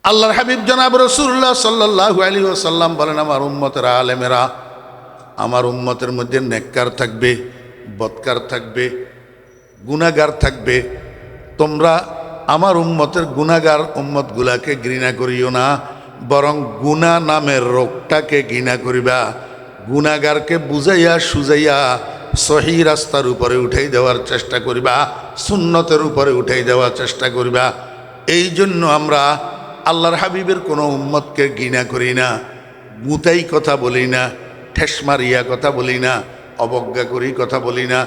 আল্লাহর হাবিব জনাব রাসূলুল্লাহ সাল্লাল্লাহু আলাইহি ওয়াসাল্লাম বলেন, আমার উম্মতের আলেমেরা, আমার উম্মতের মধ্যে নেককার থাকবে, বদকার থাকবে, গুনাহগার থাকবে। তোমরা আমার উম্মতের গুনাহগার উম্মতগুলাকে ঘৃণা করিও না, বরং গুনাহ নামের রোগটাকে ঘৃণা করিবা। গুনাহগারকে বুঝাইয়া সুজাইয়া সহি রাস্তার উপরে উঠাই দেওয়ার চেষ্টা করিবা, সুন্নতের উপরে উঠাই দেওয়ার চেষ্টা করিবা। এই জন্য আমরা আল্লাহর হাবিবের কোনো উম্মতকে ঘৃণা করি না, গুতাই কথা বলি না, ঠেস মারিয়া কথা বলি না, অবজ্ঞা করি কথা বলি না।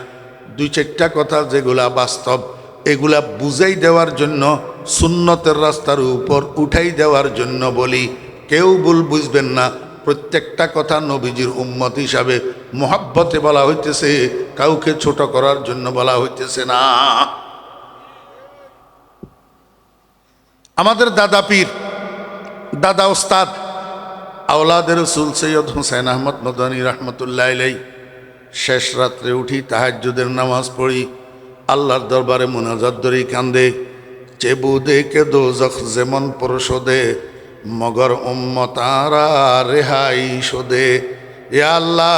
দুই চারটা কথা যেগুলা বাস্তব, এগুলা বুঝাই দেওয়ার জন্য, সুন্নতের রাস্তার উপর উঠাই দেওয়ার জন্য বলি। কেউ ভুল বুঝবেন না, প্রত্যেকটা কথা নবীজির উম্মত হিসাবে মোহাব্বতে বলা হইতেছে, কাউকে ছোট করার জন্য বলা হইতেছে না। আমাদের দাদা পীর, দাদা ওস্তাদ আওলাদের রসুল সৈয়দ হুসাইন আহমদ মদনী রহমতুল্লাহ আলাইহি শেষ রাত্রে উঠি, তাহাজ্জুদের নামাজ পড়ি, আল্লাহর দরবারে মুনাজাত ধরি কান্দে। চেবুদে কে দোজখ যেমন পরশোদে, মগর উম্মতারা রেহাই শোদে। এ আল্লাহ,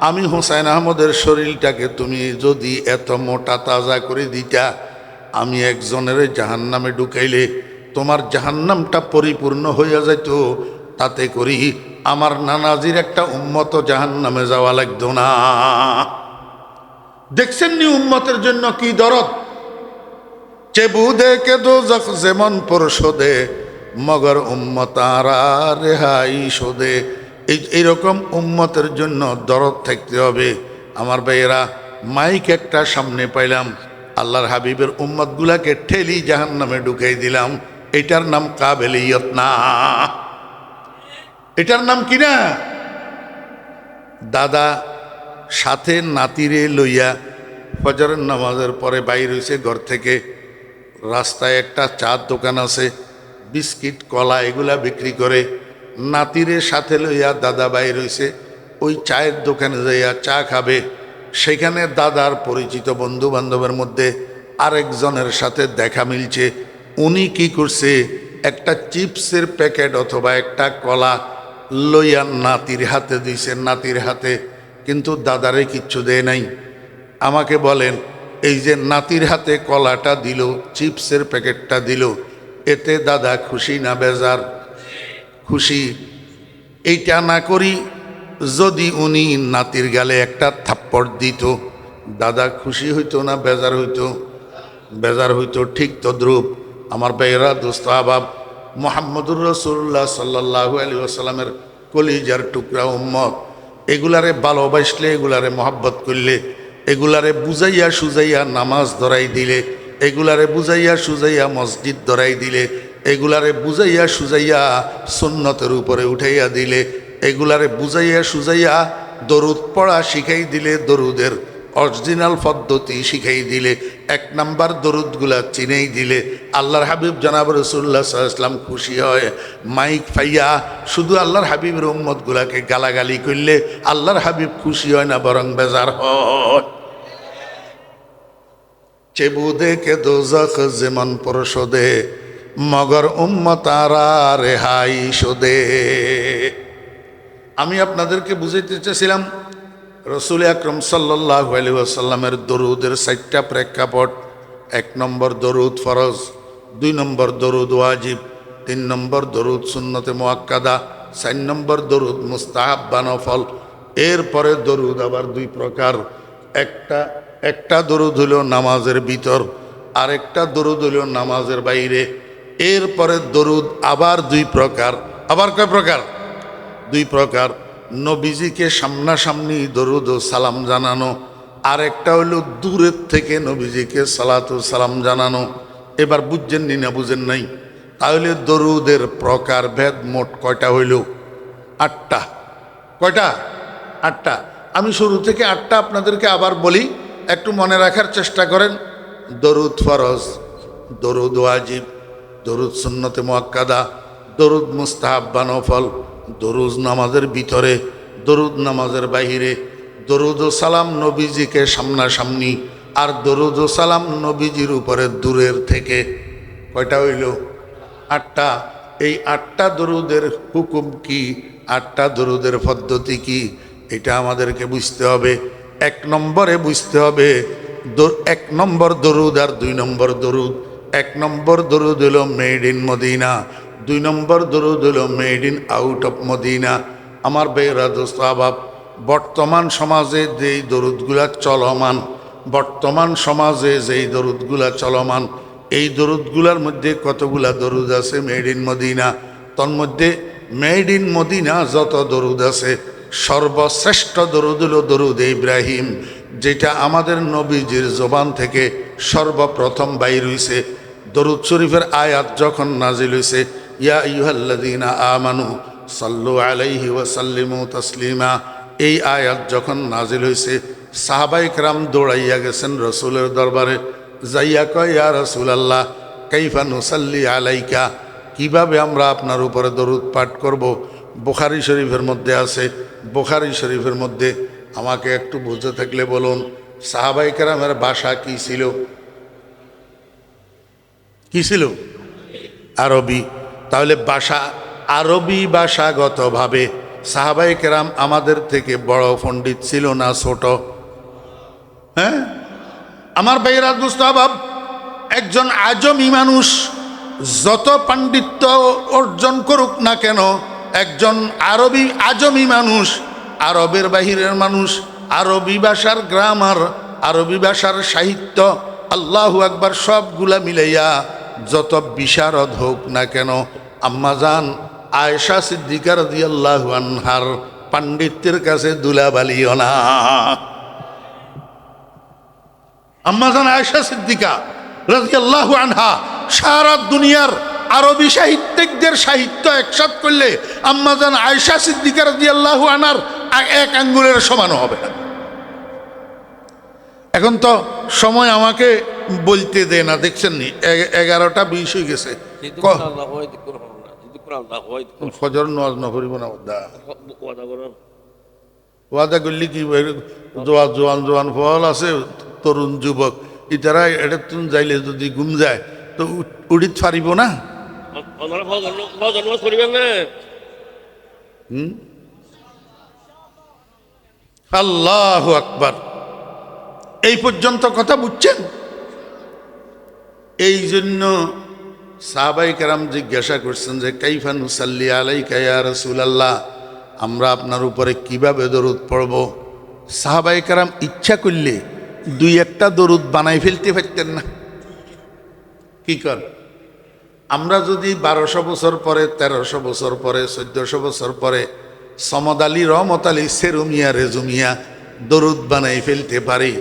আমি হুসাইন আহমদের শরীরটাকে তুমি যদি এত মোটা তাজা করে দিতা, আমি একজনের জাহান্নামে ঢুকাইলে তোমার জাহান্নামটা পরিপূর্ণ হইয়া যাইত। তাতে করি আমার নানাজির একটা উম্মত জাহান্নামে যাওয়া লাগতো না। দেখছেন নি উম্মতের জন্য কি দরদ। চেবুদে কে দোজখ যেমন পরশোদে, মগর উম্মতারা রেহাই শোদে। এইরকম উম্মতের জন্য দরদ থাকতে হবে। আমার ভাইয়েরা, মাইক একটা সামনে পাইলাম, আল্লাহর হাবিবের উম্মতগুলাকে ঠেলি জাহান্নামে ঢুকাই দিলাম, এটার নাম কাবেলিয়ত না। এটার নাম কি না? দাদা সাথে নাতিরে লইয়া ফজরের নামাজের পরে বাইর হইছে ঘর থেকে। রাস্তায় একটা চার দোকান আছে, বিস্কিট কলা এগুলা বিক্রি করে। নাতিরে সাথে লইয়া দাদা বাইর হইছে, ওই চায়ের দোকানে যাইয়া চা খাবে। সেখানে দাদার পরিচিত বন্ধু বান্ধবের মধ্যে আরেকজনের সাথে দেখা মিলছে। উনি কি করছে, একটা চিপসের প্যাকেট অথবা একটা কলা লইয়া নাতির হাতে দিছে, নাতির হাতে, কিন্তু দাদারে কিচ্ছু দেয় নাই। আমাকে বলেন, এই যে নাতির হাতে কলাটা দিল, চিপসের প্যাকেটটা দিল, এতে দাদা খুশি না বেজার? খুশি। এইটা না করি যদি উনি নাতির গালে একটা থাপ্পড় দিত, দাদা খুশি হইতো না বেজার হইতো? বেজার হইতো। ঠিক তদ্রূপ আমার ভাইয়েরা, দোস্ত আহবাব, মুহাম্মদুর রাসূলুল্লাহ সাল্লাল্লাহু আলাইহি ওয়াসাল্লামের কলিজার টুকরা উম্মত, এগুলারে ভালোবাসলে, এগুলারে মহব্বত করলে, এগুলারে বুঝাইয়া সুজাইয়া নামাজ ধরাই দিলে, এগুলারে বুঝাইয়া সুজাইয়া মসজিদ ধরাই দিলে, এগুলারে বুঝাইয়া সুজাইয়া সুন্নতের উপরে উঠাইয়া দিলে, এগুলারে বুঝাইয়া সুজাইয়া দরুদ পড়া শিখাই দিলে, দরুদের অরিজিনাল পদ্ধতি শিখাই দিলে, এক নাম্বার দরুদগুলা চিনেই দিলে, আল্লাহর হাবিব জনাব রাসূলুল্লাহ সাল্লাল্লাহু আলাইহি ওয়াসাল্লাম খুশি হয়। মাইক পাইয়া শুধু আল্লাহর হাবিবের উম্মতগুলাকে গালাগালি করলে আল্লাহর হাবিব খুশি হয় না, বরং বেজার হয়। চেবুদে কে দোজখ যেমন পরশোদে, মগর উম্মতারা রেহাই শোদে। আমি আপনাদেরকে বুঝাইতে চেয়েছিলাম, রসুল আকরম সাল্লাল্লাহু আলাইহি ওয়াসাল্লামের দরুদের 4টা প্রেক্ষাপট। 1 নম্বর দরুদ ফরজ, 2 নম্বর দরুদ ওয়াজিব, 3 নম্বর দরুদ সুন্নতে মুআক্কাদা, 4 নম্বর দরুদ মুস্তাহাব বা নফল। এরপরে দরুদ আবার 2 প্রকার। একটা দরুদ হলো নামাজের ভিতর, আরেকটা দরুদ হলো নামাজের বাইরে। এরপরে দরুদ আবার 2 প্রকার। আবার কয় প্রকার? 2 প্রকার। নবীজিকে সামনাসামনি দরুদ ও সালাম জানানো, আর একটা হইল দূরের থেকে নবীজিকে সালাতু সালাম জানানো। এবার বুঝছেন নি না বুঝেন নাই? তাহলে দরুদের প্রকার ভেদ মোট কয়টা হইল? 8টা। কয়টা? 8টা। আমি শুরু থেকে 8টা আপনাদেরকে আবার বলি, একটু মনে রাখার চেষ্টা করেন। দরুদ ফরজ, দরুদ ওয়াজিব, দরুদ সুন্নতে মুআক্কাদা, দরুদ মুস্তাহাব বা নফল, দরুদ নামাজের ভিতরে, দরুদ নামাজের বাহিরে, দরুদ ও সালাম নবীজিকে সামনাসামনি, আর দরুদ ও সালাম নবীজির উপরে দূরের থেকে। কয়টা হইল? 8টা। এই 8টা দরুদের হুকুম কি, 8টা দরুদের পদ্ধতি কি, এটা আমাদেরকে বুঝতে হবে। 1 নম্বরে বুঝতে হবে 1 নম্বর দরুদ আর 2 নম্বর দরুদ। 1 নম্বর দরুদ হলো মেড ইন মদিনা, 2 নম্বর দরুদ হলো made in out of Medina. আমার বেরা দোস্ত আহবাব, বর্তমান সমাজে যেই দরুদগুলা চলমান, বর্তমান সমাজে যেই দরুদগুলা চলমান, এই দরুদগুলার মধ্যে কতগুলা দরুদ আছে মেড ইন মদিনা। তন্মধ্যে মেড ইন মদিনা যত দরুদ আছে, সর্বশ্রেষ্ঠ দরুদ হলো দরুদ ইব্রাহিম, যেটা আমাদের নবীজির জবান থেকে সর্বপ্রথম বাইর হইছে। দরুদ শরীফের আয়াত যখন নাজিল হইছে, ইয়া আইয়ুহাল্লাযীনা আমানু সাল্লু আলাইহি ওয়া সাল্লিমু তাসলিমা, এই আয়াত যখন নাজিল হইছে, সাহাবায়ে কেরাম দৌড়াইয়া গেছেন রসুলের দরবারে, যাইয়া কয়, ইয়া রাসূলুল্লাহ কাইফা নুসাল্লি আলাইকা, কিভাবে আমরা আপনার উপরে দরুদ পাঠ করব। বুখারী শরীফের মধ্যে আছে, বুখারী শরীফের মধ্যে আমাকে একটু বুঝে থাকলে বলুন, সাহাবায়ে কেরামের ভাষা কি ছিল? কি ছিল? আরবি। তাহলে ভাষা, আরবি ভাষাগতভাবে সাহাবায়ে কেরাম আমাদের থেকে বড় পণ্ডিত ছিল না ছোট? হ্যাঁ, আমার ভাইয়েরা দোস্ত আহবাব, একজন আজমি মানুষ যত পাণ্ডিত্য অর্জন করুক না কেন, একজন আজমি মানুষ, আরবের বাহিরের মানুষ, আরবি ভাষার গ্রামার, আরবি ভাষার সাহিত্য, আল্লাহু আকবার, সবগুলা মিলাইয়া যত বিশারদ হোক না কেন, আম্মাজান আয়েশা সিদ্দিকা রাদিয়াল্লাহু আনহার পাণ্ডিত্যের কাছে দুলাবালিও না। আম্মাজান আয়েশা সিদ্দিকা রাদিয়াল্লাহু আনহা সারা দুনিয়ার আরবি সাহিত্যিকদের সাহিত্য একসাথ করলে আম্মাজান আয়েশা সিদ্দিকা রাদিয়াল্লাহু আনহার 1 আঙ্গুলের সমানও হবে না। এখন তো সময় আমাকে বলতে দেয় না, দেখছেন নি 11টা 20 হয়ে গেছে। ফজর নামাজ না করিব না, ওয়াদা করলি কি, জোয়ান জোয়ান ফল আছে, তরুণ যুবক, ইতারা এটা তুমি যাইলে যদি ঘুম যায় তো উড়িত পারিব না। আল্লাহু আকবার। এই পর্যন্ত কথা বুঝছেন? এই জন্য সাহাবায়ে কেরাম জিজ্ঞাসা করছেন যে কাইফা নুসাল্লি আলাইকা ইয়া রাসূলুল্লাহ, আমরা আপনার উপরে কিভাবে দরুদ পড়ব। সাহাবায়ে কেরাম ইচ্ছা করলে 2-1টা দরুদ বানাই ফেলতে পারতেন না? কি কর, আমরা যদি 1200 বছর পরে, 1300 বছর পরে, 1400 বছর পরে সমদ আলী, রহমত আলী, সেরুমিয়া, রেজুমিয়া দরুদ বানাই ফেলতে পারি,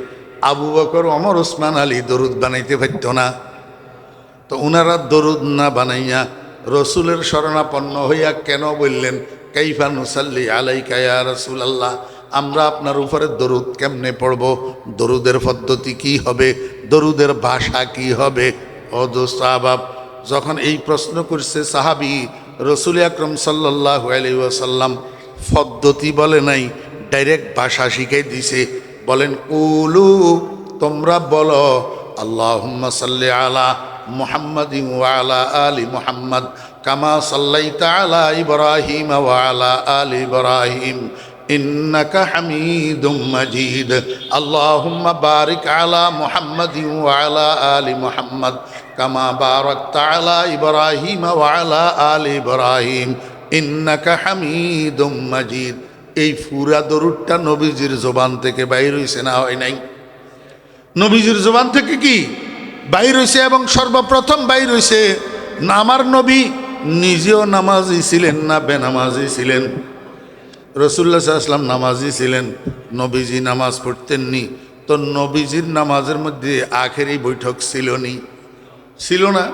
আবু বকর, ওমর, ওসমান আলী দরুদ বানাইতে পারত না? তো ওনারা দরুদ না বানাইয়া রসুলের শরণাপন্ন হইয়া কেন বললেন কাইফা নুসাল্লি আলাইকা ইয়া রাসূলুল্লাহ, আমরা আপনার উপরে দরুদ কেমনে পড়ব, দরুদের পদ্ধতি কি হবে, দরুদের ভাষা কি হবে? ও দোস্ত আহবাব, যখন এই প্রশ্ন করছে সাহাবী, রসুল আকরাম সাল্লাল্লাহু আলাইহি ওয়াসাল্লাম পদ্ধতি বলে নাই, ডাইরেক্ট ভাষা শিখাই দিছে। বলেন কুলু, তোমরা বলো, আল্লাহুম্মা সাল্লি আলা মুহাম্মাদিন ওয়া আলা আলি মুহাম্মাদ কামা সাল্লাইতা আলা ইব্রাহিম ওয়া আলা আলি ইব্রাহিম ইন্নাকা হামিদুম মাজিদ। আল্লাহুম্মা বারিক আলা মুহাম্মাদিন ওয়া আলা আলি মুহাম্মাদ কামা বারাকতা আলা ইব্রাহিম ওয়া আলা আলি ইব্রাহিম ইন্নাকা হামিদুম মাজিদ। এই পুরা দরুদটা নবীজির জবান থেকে বাইর হইছে না হয় নাই? নবীজির জবান থেকে কি বাইর হইছে? এবং সর্বপ্রথম বাইর হইছে। আমার নবী নিজেও নামাজি ছিলেন না বেনামাজি ছিলেন? রাসূলুল্লাহ সাল্লাল্লাহু আলাইহি ওয়াসাল্লাম নামাজি ছিলেন, নবীজি নামাজ পড়তেননি। তো নবীজির নামাজের মধ্যে আখেরি বৈঠক ছিল না?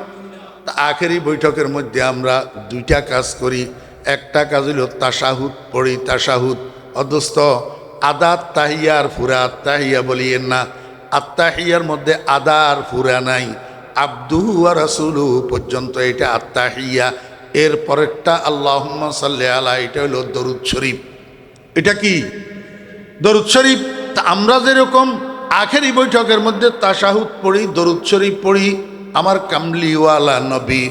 আখেরি বৈঠকের মধ্যে আমরা 2টা কাজ করি। একটা কাজ হলো তাশাহুদ পড়ি, তাশাহুদ। অদস্ত আদা তাহিয়া আর ফুরা আত্তাহিয়া বলিয়েন না, আত্তাহিয়ার মধ্যে আদা আর ফুরা নাই, আবদুহু ওয়া রাসূলুহু পর্যন্ত এটা আত্তাহিয়া। এর পরেরটা আল্লাহুম্মা সাল্লি আলা, এটা হলো দরুদ শরীফ। এটা কি? দরুদ শরীফ। তা আমরা যেরকম আখেরি বৈঠকের মধ্যে তাশাহুদ পড়ি, দরুদ শরীফ পড়ি, আমার কামলিওয়ালা নবী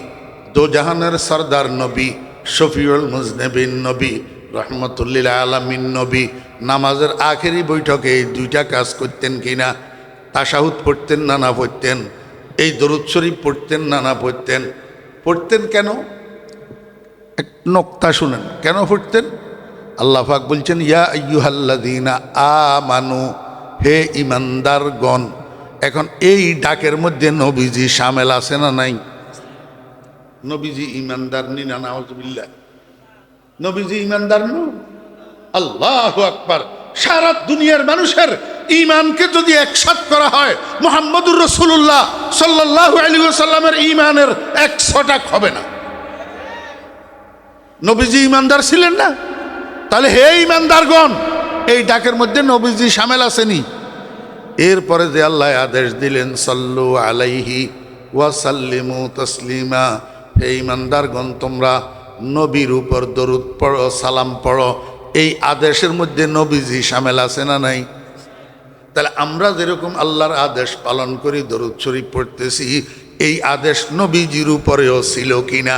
দোজাহানের সরদার নবী, শফিউল মুজনিবিন নবী, রহমতুল্লিল আলামিন নবী নামাজের আখেরি বৈঠকে এই দুইটা কাজ করতেন কিনা? তাশাহুদ পড়তেন না না পড়তেন? এই দরুদ শরীফ পড়তেন না না পড়তেন? পড়তেন কেন? এক নোক্তা শুনেন কেন পড়তেন। আল্লাহ পাক বলছেন, ইয়া আইয়ুহাল্লাযীনা আমানু, হে ইমানদারগণ। এখন এই ডাকের মধ্যে নবীজি শামেল আছে না নাই? নবীজি ইমানদার নি না? নাউযুবিল্লাহ। নবীজি ইমানদার নু? আল্লাহু আকবার। সারা দুনিয়ার মানুষের ঈমানকে যদি একসাথ করা হয়, মুহাম্মদুর রাসূলুল্লাহ সাল্লাল্লাহু আলাইহি ওয়াসাল্লামের ঈমানের 100 হবে না। নবীজি ইমানদার ছিলেন না? তাহলে হে ইমানদারগণ, এই ডাকের মধ্যে নবীজি শামেল আসেনি? এরপরে যে আল্লাহ আদেশ দিলেন, সাল্লু আলাইহি ওয়া সাল্লিমু তাসলিমা, হে ইমানদারগণ তোমরা নবীর উপর দরুদ পড়ো, সালাম পড়ো। এই আদেশের মধ্যে নবীজি শামেল আছে না নাই? তাহলে আমরা যেরকম আল্লাহর আদেশ পালন করি, দরুদ শরীফ পড়তেছি, এই আদেশ নবীজির উপরেও ছিল কিনা?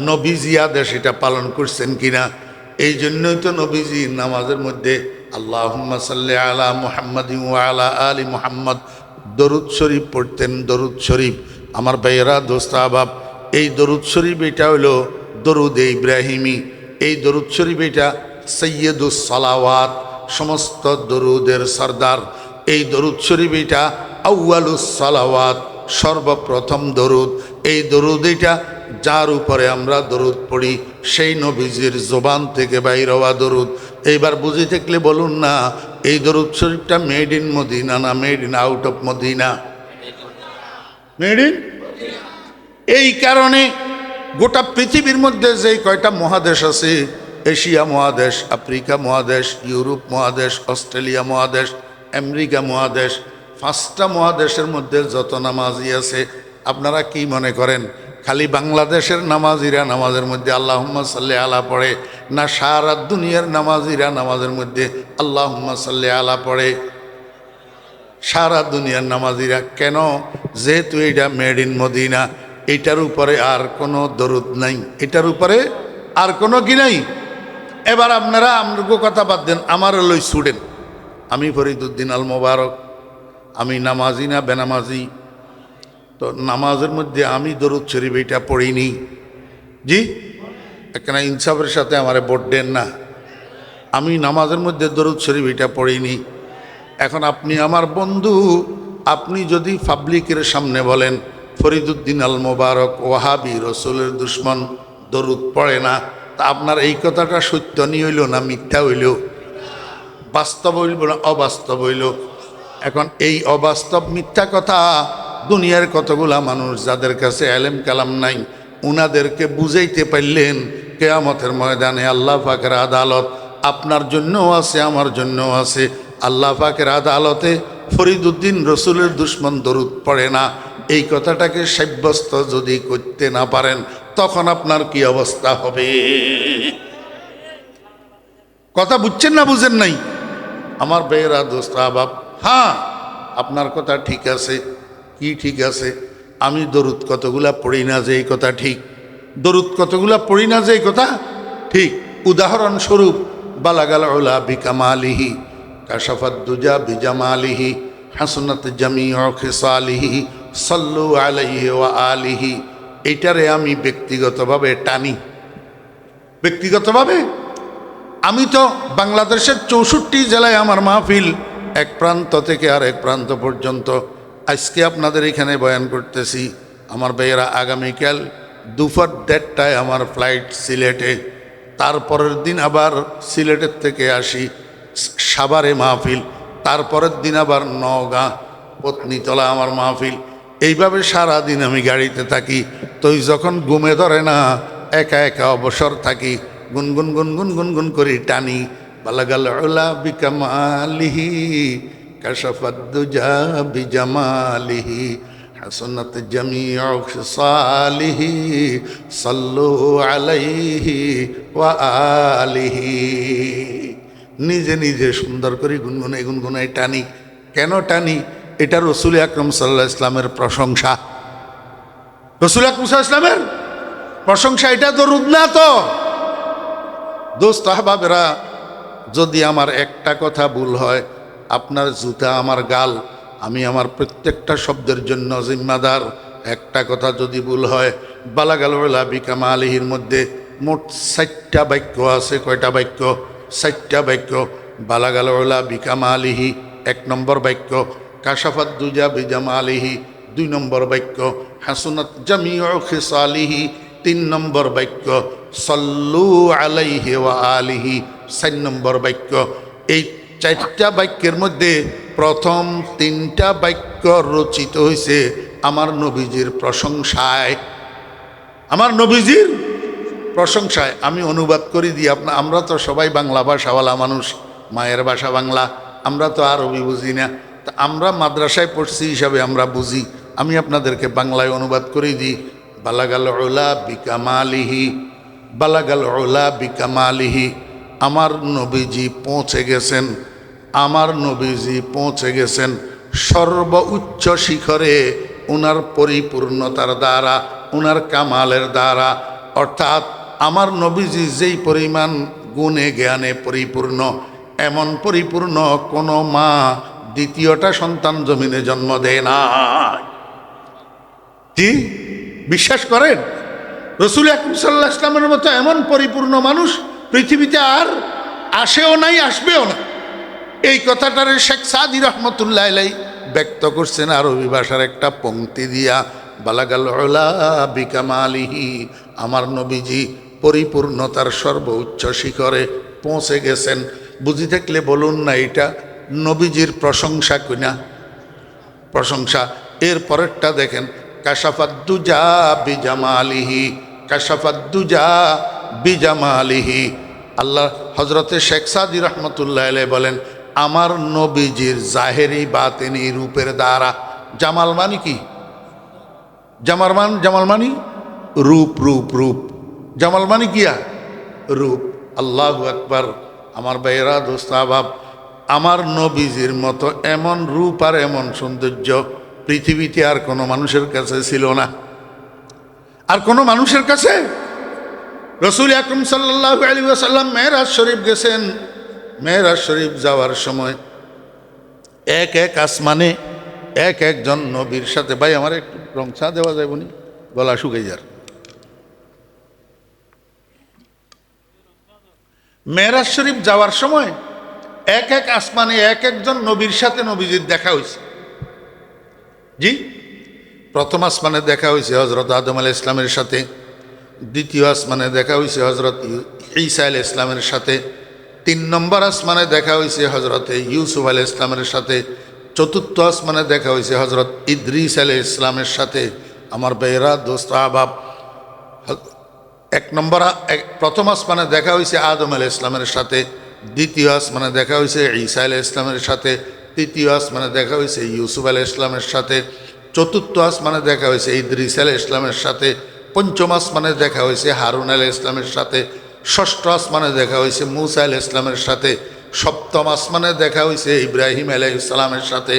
নবীজি আদেশ এটা পালন করছেন কিনা? এই জন্যই তো নবীজি নামাজের মধ্যে আল্লাহুম্মা সাল্লি আলা মুহাম্মাদিন ওয়া আলা আলি মুহাম্মদ দরুদ শরীফ পড়তেন। দরুদ শরীফ আমার ভাইয়েরা, দোস্ত আহবাব, এই দরুদ শরীফ এটা হলো দরুদে ইব্রাহিমি। এই দরুদ শরীফ এটা সৈয়দুস সালাওয়াত, সমস্ত দরুদের সর্দার। এই দরুদ শরীফ এটা আউয়ালুস সালাওয়াত, সর্বপ্রথম দরুদ। এই দরুদ এটা যার উপরে আমরা দরুদ পড়ি, সেই নবীজির জবান থেকে বাইর হওয়া দরুদ। এইবার বুঝে থাকলে বলুন না, এই দরুদ শরীফটা মেড ইন মদিনা না made in out of Medina? Made in. এই কারণে গোটা পৃথিবীর মধ্যে যেই কয়টা মহাদেশ আছে, এশিয়া মহাদেশ, আফ্রিকা মহাদেশ, ইউরোপ মহাদেশ, অস্ট্রেলিয়া মহাদেশ, আমেরিকা মহাদেশ, 5টা মহাদেশের মধ্যে যত নামাজি আছে, আপনারা কি মনে করেন খালি বাংলাদেশের নামাজিরা নামাজের মধ্যে আল্লাহুম্মা সাল্লি আলা পড়ে, না সারা দুনিয়ার নামাজিরা নামাজের মধ্যে আল্লাহুম্মা সাল্লি আলা পড়ে? সারা দুনিয়ার নামাজিরা। কেন? যেহেতু এটা মেড ইন মদিনা, এটার উপরে আর কোনো দরুদ নাই, এটার উপরে আর কোনো কি নাই। এবার আপনারা আমগো কথা বাদ দেন, আমার লই ছুড়েন। আমি ফরিদুদ্দিন আল মোবারক, আমি নামাজি না বেনামাজি? তো নামাজের মধ্যে আমি দরুদ শরীফ এটা পড়িনি। জি, এখানে ইনসাফের সাথে আমারে ভোট দেন না। আমি নামাজের মধ্যে দরুদ শরীফ এটা পড়িনি। এখন আপনি আমার বন্ধু, আপনি যদি পাবলিকের সামনে বলেন ফরিদুদ্দিন আল মোবারক ওয়াহাবি, রসুলের দুশ্মন, দরুদ পড়ে না, তা আপনার এই কথাটা সত্য নি হইল না মিথ্যা হইল? বাস্তব হইল না অবাস্তব হইল? এখন এই অবাস্তব মিথ্যা কথা দুনিয়ার কতগুলা মানুষ যাদের কাছে এলেম কালাম নাই, উনাদেরকে বুঝাইতে পারলেন কিয়ামতের ময়দানে আল্লাহ পাকের আদালত আপনার জন্যও আছে, আমার জন্যও আছে। আল্লাহ পাকের আদালতে ফরিদুদ্দিন রসুলের দুশ্মন দরুদ পড়ে না, এই কথাটাকে সাব্যস্ত যদি করতে না পারেন, তখন আপনার কি অবস্থা হবে? কথা বুঝছেন না বুঝেন নাই? আমার ভাইয়েরা, দোস্ত আহবাব, হ্যাঁ আপনার কথা ঠিক আছে। কি ঠিক আছে? আমি দরুদ কতগুলা পড়ি না যে এই কথা ঠিক? দরুদ কতগুলা পড়ি না যে এই কথা ঠিক? উদাহরণস্বরূপ, বালাগাল উলা বিকামালিহি, কাশাফাত দুজা বিজামালিহি, হাসনাত জামিউ খিসালিহি, সাল্লু আলাইহি ওয়া আলিহি। এইটারে আমি ব্যক্তিগতভাবে টানি। ব্যক্তিগতভাবে আমি তো বাংলাদেশের 64 জেলায় আমার মাহফিল, এক প্রান্ত থেকে আর এক প্রান্ত পর্যন্ত। আজকে আপনাদের এখানে বয়ান করতেছি। আমার ভাইয়েরা, আগামীকাল দুপুর 1:30টায় আমার ফ্লাইট সিলেটে। তারপরের দিন আবার সিলেটের থেকে আসি সাভারে মাহফিল। তারপরের দিন আবার নওগাঁ পত্নীতলা আমার মাহফিল। এইভাবে সারা দিন আমি গাড়িতে থাকি। তো যখন ঘুমে ধরে না, একা একা অবসর থাকি, গুনগুন গুনগুন গুনগুন করি টানি। বালাগাল উলা বিকামালিহি, কাশাফাত দুজা বিজামালিহি, হাসনাত জামিউ খিসালিহি, সাল্লু আলাইহি ওয়া আলিহি। নিজে নিজে সুন্দর করে গুনগুনে গুনগুনে টানি। কেন টানি? এটা রসুল আকরাম সাল্লাল্লাহু আলাইহি ওয়াসাল্লামের প্রশংসা। রসুল আকরাম সাল্লাল্লাহু আলাইহি ওয়াসাল্লামের প্রশংসা এটা দরুদ না তো। দোস্ত আহবাবেরা, যদি আমার একটা কথা ভুল হয়, আপনার জুতা আমার গাল, আমি আমার প্রত্যেকটা শব্দের জন্য জিম্মাদার। একটা কথা যদি ভুল হয়, বালাগাল ওলা বিকামা আলিহির মধ্যে মোট 60টা বাক্য আছে। কয়টা বাক্য? 60টা বাক্য। বালাগাল ওলা বিকামা আলিহি 1 নম্বর বাক্য, কাশাফাত দুজা বিজামা আলিহি 2 নম্বর বাক্য, হাসুনাত জামিউ খিসালিহি 3 নম্বর বাক্য, সল্লু আলাইহি ওয়া আলিহি 4 নম্বর বাক্য। এই 4টা বাক্যের মধ্যে প্রথম 3টা বাক্য রচিত হয়েছে আমার নবীজির প্রশংসায়। আমার নবীজির প্রশংসায়। আমি অনুবাদ করে দিই। আমরা তো সবাই বাংলা ভাষাওয়ালা মানুষ, মায়ের ভাষা বাংলা, আমরা তো আরবি বুঝি না। তা আমরা মাদ্রাসায় পড়ছি হিসাবে আমরা বুঝি। আমি আপনাদেরকে বাংলায় অনুবাদ করে দিই। বালাগাল ওলা বিকামালিহি, বালাগাল ওলা বিকামালিহি, আমার নবীজি পৌঁছে গেছেন, আমার নবীজি পৌঁছে গেছেন সর্বোচ্চ শিখরে ওনার পরিপূর্ণতার দ্বারা, ওনার কামালের দ্বারা। অর্থাৎ আমার নবীজি যেই পরিমাণ গুণে জ্ঞানে পরিপূর্ণ, এমন পরিপূর্ণ কোনো মা দ্বিতীয়টা সন্তান জমিনে জন্ম দেয় না। কি বিশ্বাস করেন? রসুল আকরাম সাল্লাল্লাহু আলাইহি ওয়াসাল্লামের মতো এমন পরিপূর্ণ মানুষ পৃথিবীতে আর আসেও নাই, আসবেও না। এই কথাটারে শেখ সাদি রহমতুল্লাহ আলাইহি ব্যক্ত করছেন আরবি ভাষার একটা পংক্তি দিয়া। বালাগাল উলা বিকামালিহি, আমার নবীজি পরিপূর্ণতার সর্বোচ্চ শিখরে পৌঁছে গেছেন। বুঝি থাকলে বলুন না, এটা নবীজির প্রশংসা কিনা? প্রশংসা। এর পরেরটা দেখেন, কাশাফাদ্দুজা বিজামালিহি, কাশাফাদ্দুজা বিজামালিহি। আল্লাহ হজরতে শেখ সাদি রহমতুল্লাহ আলাইহি বলেন, আমার নবীজির জাহেরি বাতেনি রূপের দ্বারা। জামাল মানে কি? জামাল মানে রূপ, রূপ, রূপ। জামাল মানে কিয়া? রূপ। আল্লাহু আকবার। আমার ভাইয়েরা, দোস্ত আহবাব, আমার নবীজির মতো এমন রূপ আর এমন সৌন্দর্য পৃথিবীতে আর কোনো মানুষের কাছে ছিল না। আর কোনো মানুষের কাছে। রসুল আকরাম সাল্লাল্লাহু আলাইহি ওয়াসাল্লাম মেরাজ শরীফ গেছেন। মেরাজ শরীফ যাওয়ার সময় এক এক আসমানে এক একজন নবীর সাথে। ভাই আমার একটু রং চা দেওয়া যায় বনি, গলা শুকাই যার। মেরাজ শরীফ যাওয়ার সময় এক এক আসমানে এক একজন নবীর সাথে নবীজির দেখা হয়েছে। জি, প্রথম আসমানে দেখা হয়েছে হজরত আদম আলাইহিস ইসলামের সাথে। দ্বিতীয় আসমানে দেখা হয়েছে হজরত ঈসা আলাইহিস ইসলামের সাথে। 3 নম্বর আসমানে দেখা হয়েছে হজরতে ইউসুফ আলাইহিস ইসলামের সাথে। চতুর্থ আসমানে দেখা হয়েছে হজরত ইদ্রিস আলাইহিস ইসলামের সাথে। আমার ভাইয়েরা, দোস্ত আহবাব, প্রথম আসমানে দেখা হয়েছে আদম আলাইহিস ইসলামের সাথে। দ্বিতীয় আসমানে দেখা হয়েছে ঈসা আলাইহিস ইসলামের সাথে। তৃতীয় আসমানে দেখা হয়েছে ইউসুফ আলাইহিস ইসলামের সাথে। চতুর্থ আসমানে দেখা হয়েছে ইদ্রিস আলাইহিস ইসলামের সাথে। পঞ্চম আসমানে দেখা হয়েছে হারুন আলাইহিস ইসলামের সাথে। ষষ্ঠ আসমানে দেখা হয়েছে মূসা আলাইহিস ইসলামের সাথে। সপ্তম আসমানে দেখা হয়েছে ইব্রাহিম আলাইহিস সালামের সাথে।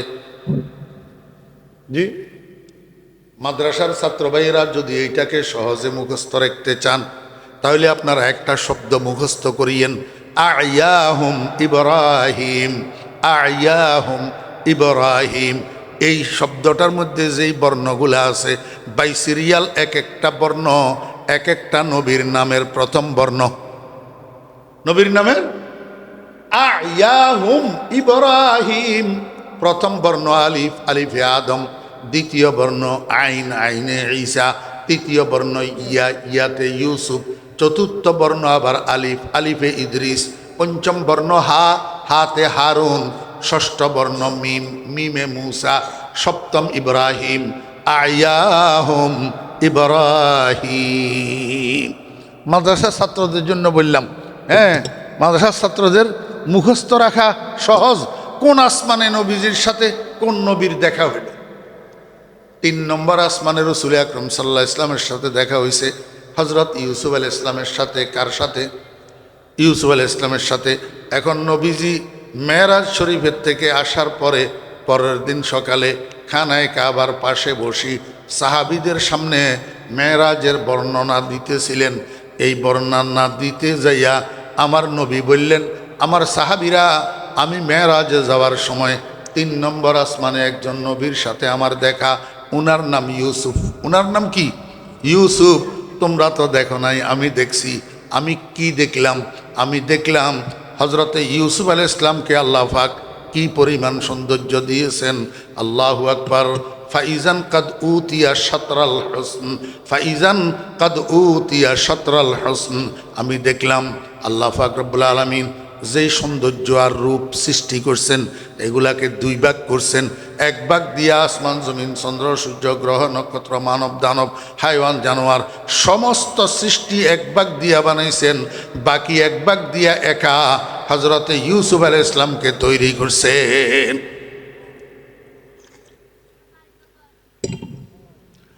জি, মাদ্রাসার ছাত্র ভাইয়েরা যদি এইটাকে সহজে মুখস্থ রাখতে চান, তাহলে আপনারা একটা শব্দ মুখস্থ করিয়েন, আয়াহুম ইব্রাহিম, আয়াহুম ইব্রাহিম। এই শব্দটার মধ্যে যেই বর্ণগুলো আছে, বাইসিরিয়াল এক একটা বর্ণ এক একটা নবীর নামের প্রথম বর্ণ। নবীর নামের আয়াহুম ইব্রাহিম, প্রথম বর্ণ আলিফ, আলিফে আদম। দ্বিতীয় বর্ণ আইন, আইনে ঈসা। তৃতীয় বর্ণ ইয়া, ইয়াতে ইউসুফ। চতুর্থ বর্ণ আবার আলিফ, আলিফে ইদ্রিস। পঞ্চম বর্ণ হা, হাতে হারুন। ষষ্ঠ বর্ণ মিম, মিমে মূসা। সপ্তম ইব্রাহিম, আয়াহুম ইব্রাহিম। মাদ্রাসার ছাত্রদের জন্য বললাম, হ্যাঁ, মাদ্রাসার ছাত্রদের মুখস্থ রাখা সহজ। কোন আসমানে নবীজির সাথে কোন নবীর দেখা হইল? 3 নম্বর আসমানে রসুল আকরাম সাল্লাল্লাহু আলাইহি ইসলামের সাথে দেখা হয়েছে হজরত ইউসুফ আলাইহিস ইসলামের সাথে। কার সাথে? ইউসুফ আলাইহিস ইসলামের সাথে। এখন নবীজি মেরাজ শরীফের থেকে আসার পরে পরের দিন সকালে খানায় কাবার পাশে বসি সাহাবীদের সামনে মেরাজের বর্ণনা দিতেছিলেন। এই বর্ণনা দিতে যাইয়া আমার নবী বললেন, আমার সাহাবীরা, আমি মেরাজে যাওয়ার সময় 3 নম্বর আসমানে একজন নবীর সাথে আমার দেখা, উনার নাম ইউসুফ। উনার নাম কি? ইউসুফ। তোমরা তো দেখো নাই, আমি দেখছি। আমি কি দেখলাম? আমি দেখলাম হজরতে ইউসুফ আলাইহিস সালামকে আল্লাহ পাক কি পরিমাণ সৌন্দর্য দিয়েছেন। আল্লাহু আকবার। ফাইজান কাদ উতিয়া শাতরাল হুসন, ফাইজান কাদ উতিয়া শাতরাল হুসন। আমি দেখলাম আল্লাহ পাক রব্বুল আলামিন যেই সৌন্দর্য আর রূপ সৃষ্টি করছেন, এগুলাকে 2 ভাগ করছেন। 1 ভাগ দিয়া আসমান জমিন চন্দ্র সূর্য গ্রহ নক্ষত্র মানব দানব হাইওয়ান জানোয়ার সমস্ত সৃষ্টি 1 ভাগ দিয়া বানাইছেন। বাকি 1 ভাগ দিয়া একা হজরতে ইউসুফ আলাইহিস সালামকে তৈরি করছেন।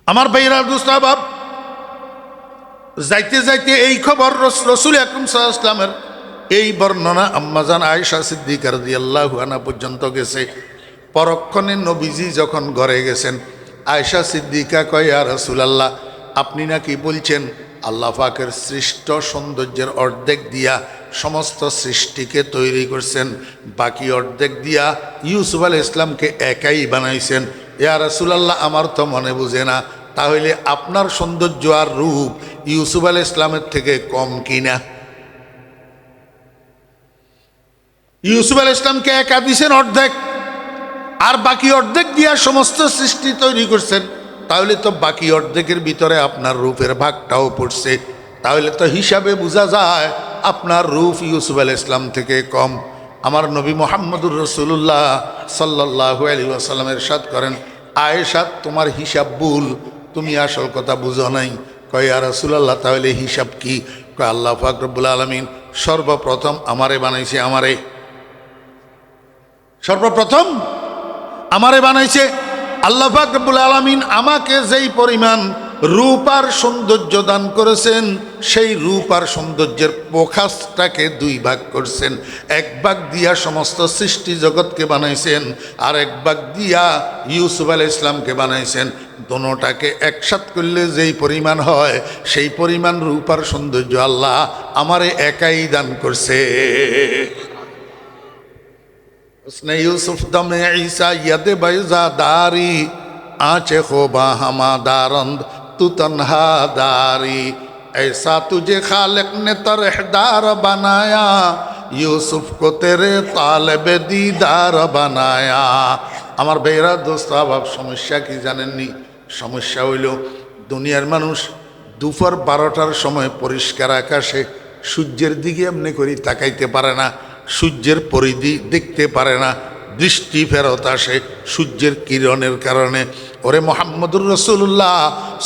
আমার ভাইরা দুস্তাবাব, যাইতে যাইতে এই খবর রাসূল আকরাম সাল্লাল্লাহু আলাইহি ওয়াসাল্লামের এই বর্ণনা আম্মাজান আয়েশা সিদ্দিকা রাদিয়াল্লাহু আনহা পর্যন্ত গেছে। পরক্ষণে নবীজি যখন ঘরে গেছেন, আয়েশা সিদ্দিকা কয়, ইয়া রাসূলুল্লাহ, আপনি নাকি বলছেন আল্লাহ পাকের সৃষ্ট সৌন্দর্যের অর্ধেক দিয়া সমস্ত সৃষ্টিকে তৈরি করছেন, বাকি অর্ধেক দিয়া ইউসুফ আলাইহিস সালামকে একাই বানাইছেন। ইয়া রাসূলুল্লাহ, আমার তো মনে বুঝে না, তাহলে আপনার সৌন্দর্য আর রূপ ইউসুফ আলাইহিস সালামের থেকে কম কিনা? ইউসুফ আলাইহিস সালামকে একা দিয়েছেন অর্ধেক, আর বাকি অর্ধেক দিয়া সমস্ত সৃষ্টি তৈরি করছেন, তাহলে তো বাকি অর্ধেকের ভিতরে আপনার রূপের ভাগটাও পড়ছে। তাহলে তো হিসাবে বোঝা যায় আপনার রূপ ইউসুফ আলাইহিস সালাম থেকে কম। আমার নবী মুহাম্মদুর রাসূলুল্লাহ সাল্লাল্লাহু আলাইহি ওয়াসাল্লাম ইরশাদ করেন, আয়েশা, তোমার হিসাব ভুল, তুমি আসল কথা বুঝো নাই। কয়, ইয়া রাসূলুল্লাহ, তাহলে হিসাব কি? কয়, আল্লাহ পাক রব্বুল আলামিন সর্বপ্রথম আমারে বানাইছে, সর্বপ্রথম আমারে বানাইছে। আল্লাহ পাক রব্বুল আলামিন আমাকে যেই পরিমাণ রূপ আর সৌন্দর্য দান করেছেন, সেই রূপ আর সৌন্দর্যের প্রকাশটাকে 2 ভাগ করছেন। 1 ভাগ দিয়া সমস্ত সৃষ্টি জগৎকে বানাইছেন, আর 1 ভাগ দিয়া ইউসুফ আলাইহিস সালামকে বানাইছেন। দোনোটাকে একসাথ করলে যেই পরিমাণ হয়, সেই পরিমাণ রূপ আর সৌন্দর্য আল্লাহ আমারে একাই দান করছে। उसने यूसुफ दमे ईसा यद बैजा दारी आंचे खोबा हमादारंद तू तन्हा दारी ऐसा तुझे खालिक ने तरहदार बनाया यूसुफ को तेरे तालिबे दीदार बनाया। আমার ভাইরা দোস্ত আবাব, সমস্যা কি জানেননি? সমস্যা হইল দুনিয়ার মানুষ দুপুর 12টার সময় পরিষ্কার আকাশে সূর্যের দিকে এমনি করে তাকাইতে পারে না, সূর্যের পরিধি দেখতে পারে না, দৃষ্টি ফেরত আসে সূর্যের কিরণের কারণে। ওরে মুহাম্মদুর রাসূলুল্লাহ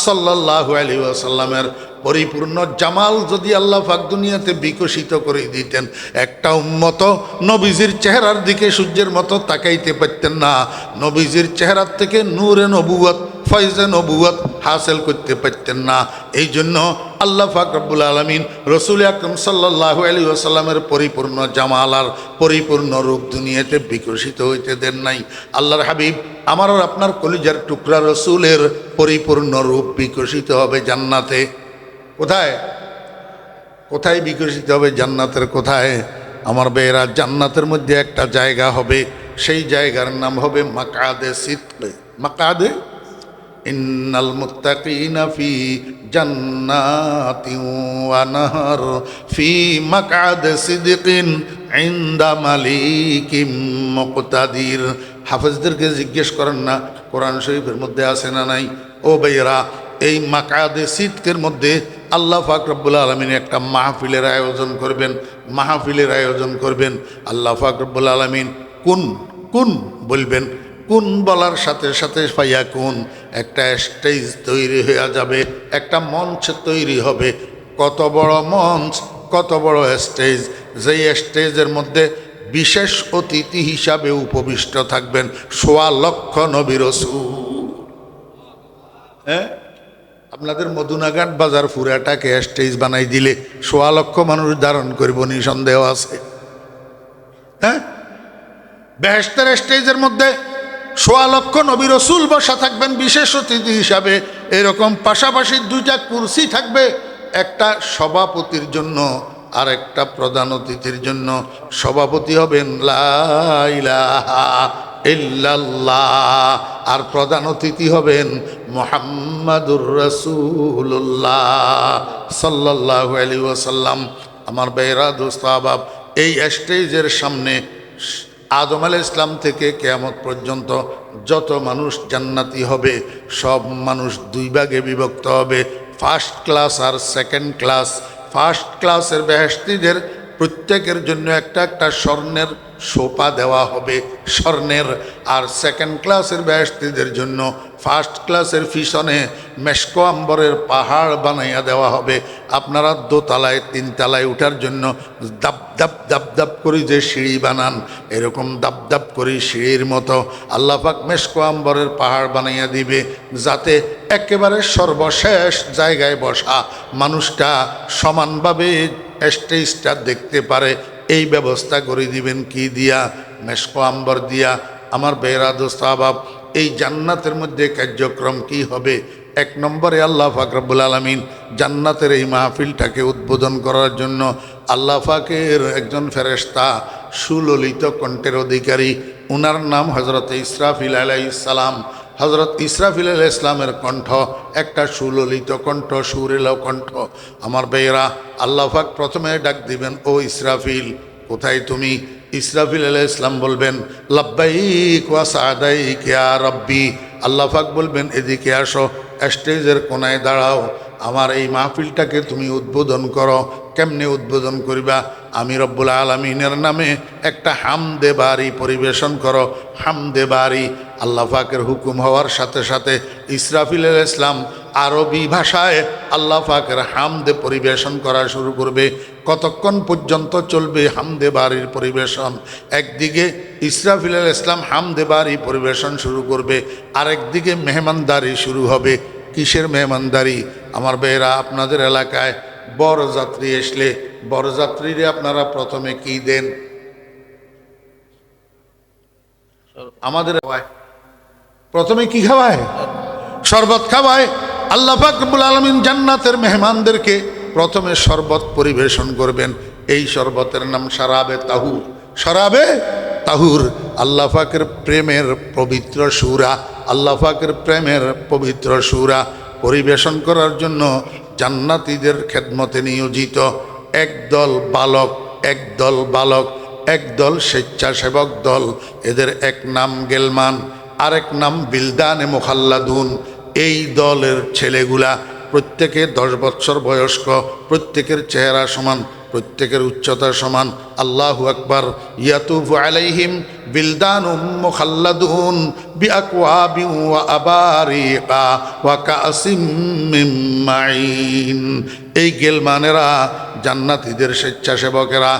সাল্লাল্লাহু আলাইহি ওয়াসাল্লামের পরিপূর্ণ জামাল যদি আল্লাহ পাক দুনিয়াতে বিকশিত করে দিতেন, একটা উম্মত নবীজির চেহারার দিকে সূর্যের মতো তাকাইতে পারতেন না, নবীজির চেহারার থেকে নূরে নবুয়ত ফয়জে নবুয়ত হাসিল করতে পারতেন না। এই জন্য আল্লাহ পাক রব্বুল আলামিন রাসূল আকরাম সাল্লাল্লাহু আলাইহি ওয়াসাল্লামের পরিপূর্ণ জামাল আর পরিপূর্ণ রূপ দুনিয়াতে বিকশিত হইতে দেন নাই। আল্লাহর হাবিব আমার আর আপনার কলিজার টুকরা রাসূলের পরিপূর্ণ রূপ বিকশিত হবে জান্নাতে। কোথায়? কোথায় বিকশিত হবে? জান্নাতের কোথায়? আমার বেয়েরা, জান্নাতের মধ্যে একটা জায়গা হবে, সেই জায়গার নাম হবে মাকআদে সিদক। মাকআদে ইন্নাল মুত্তাকিনা ফি জান্নাতিন ওয়া নাহার ফি মাকআদে সিদকিন ইনদা মালিকিম মুকতাদির। হাফেজদেরকে জিজ্ঞেস করেন না কোরআন শরীফের মধ্যে আছে না নাই? ও ভাইয়েরা, এই মাকআদে সিদকের মধ্যে আল্লাহ পাক রব্বুল আলামিন একটা মাহফিলের আয়োজন করবেন, মাহফিলের আয়োজন করবেন। আল্লাহ পাক রব্বুল আলামিন কোন কোন বলবেন, কোন বলার সাথে সাথে পাইয়া কোন একটা স্টেজ তৈরি হয়ে যাবে, একটা মঞ্চ তৈরি হবে। কত বড় মঞ্চ, কত বড় স্টেজ! যেই স্টেজের মধ্যে বিশেষ অতিথি হিসাবে উপবিষ্ট থাকবেন ১.৫ লক্ষ নবী রাসূল। হ্যাঁ, আপনাদের মদুনাঘাট বাজার পুরাটাকে স্টেজ বানাই দিলে ১.৫ লক্ষ মানুষ ধারণ করব নি সন্দেহ আছে? হ্যাঁ, বেহেশতের স্টেজের মধ্যে সোয়া লক্ষ নবী রসুল বসা থাকবেন বিশেষ অতিথি হিসাবে। এরকম পাশাপাশি দুইটা কুরসি থাকবে, একটা সভাপতির জন্য আর একটা প্রধান অতিথির জন্য। সভাপতি হবেন লা ইলাহা ইল্লাল্লাহ, আর প্রধান অতিথি হবেন মুহাম্মাদুর রাসূলুল্লাহ সাল্লাল্লাহু আলাইহি ওয়াসাল্লাম। আমার ভাইরা দোস্ত আহবাব, এই স্টেজের সামনে আদম আলাইহিস সালাম থেকে কিয়ামত পর্যন্ত যত মানুষ জান্নাতি হবে সব মানুষ দুই ভাগে বিভক্ত হবে, ফার্স্ট ক্লাস আর সেকেন্ড ক্লাস। ফার্স্ট ক্লাসের বেহেশতীদের প্রত্যেকের জন্য একটা একটা স্বর্ণের সোপা দেওয়া হবে, স্বর্ণের। আর সেকেন্ড ক্লাসের বেহেশতীদের জন্য ফার্স্ট ক্লাসের পিছনে মেশকো আম্বরের পাহাড় বানাইয়া দেওয়া হবে। আপনারা দোতলায় তিনতলায় উঠার জন্য দাপ দাপ দাপ দাপ করে যে সিঁড়ি বানান, এরকম দাপ দাপ করে সিঁড়ির মতো আল্লাহ পাক মেশকো আম্বরের পাহাড় বানাইয়া দিবে, যাতে একেবারে সর্বশেষ জায়গায় বসা মানুষটা সমানভাবে স্টেজটা দেখতে পারে। এই ব্যবস্থা করে দিবেন কি দিয়া? মেশকো আম্বর দিয়া। আমার বেহরা দোস্ত আহবাব, এই জান্নাতের মধ্যে কার্যক্রম কি হবে? এক নম্বরে আল্লাহ পাক রব্বুল আলামিন জান্নাতের এই মাহফিলটাকে উদ্বোধন করার জন্য আল্লাহ পাকের একজন ফেরেশতা সুললিত কণ্ঠের অধিকারী, উনার নাম হযরত ইসরাফিল আলাইহিস সালাম। হযরত ইসরাফিল আলাইহিস সালামের কণ্ঠ একটা সুললিত কণ্ঠ, সুরেলা কণ্ঠ। আমার ভাইয়েরা, আল্লাহ পাক প্রথমে ডাক দিবেন, ও ইসরাফিল, কোথায় তুমি? ইসরাফিল আলাইহিস সালাম বলবেন, লাব্বাইক ওয়া সাদাইক ইয়া রাব্বি। আল্লাহ পাক বলবেন, এদিকে আসো, স্টেজের কোনায় দাঁড়াও, আমার এই মাহফিলটাকে তুমি উদ্বোধন করো। কেমনে উদ্বোধন করিবা? আমি রব্বুল আলামিনের নামে একটা হামদে বারি পরিবেশন করো। হামদে বারি আল্লাহ পাকের হুকুম হওয়ার সাথে সাথে ইসরাফিল আলাইহিস সালাম আরবি ভাষায় আল্লাহ পাকের হামদে পরিবেশন করা শুরু করবে। কতক্ষণ পর্যন্ত চলবে হামদে বারির পরিবেশন? একদিকে ইসরাফিল আলাইহিস সালাম হামদে বারি পরিবেশন শুরু করবে, আরেকদিকে মেহমানদারি শুরু হবে। কিসের মেহমানদারি? আমার ভাইয়েরা, আপনাদের এলাকায় বরযাত্রী আসলে বরযাত্রীরে আপনারা প্রথমে কি দেন? আমাদের প্রথমে কি খাওয়ায়? শরবত খাওয়ায়। আল্লাহ পাক রব্বুল আলামিন জান্নাতের মেহমানদেরকে প্রথমে শরবত পরিবেশন করবেন। এই শরবতের নাম শারাবে তাহুর। শারাবে তাহুর আল্লাহ পাকের প্রেমের পবিত্র সূরা, আল্লাহ পাকের প্রেমের পবিত্র সূরা পরিবেশন করার জন্য জান্নাতীদের খেদমতে নিয়োজিত একদল বালক, একদল বালক, একদল স্বেচ্ছাসেবক দল। এদের এক নাম গেলমান, আরেক নাম বিলদানে মুখাল্লাদুন। এই দলের ছেলেগুলা প্রত্যেকে 10 বৎসর বয়স্ক, প্রত্যেকের চেহারা সমান, প্রত্যেকের উচ্চতা সমান। আল্লাহু আকবার। ইয়াতুফু আলাইহিম বিলদানুম মুখাল্লাদুন বিআকওয়াবিন ওয়া আবারিকা ওয়া কাসিম মিন মাইন। এই গেলমানেরা, জান্নাতীদের স্বেচ্ছাসেবকেরা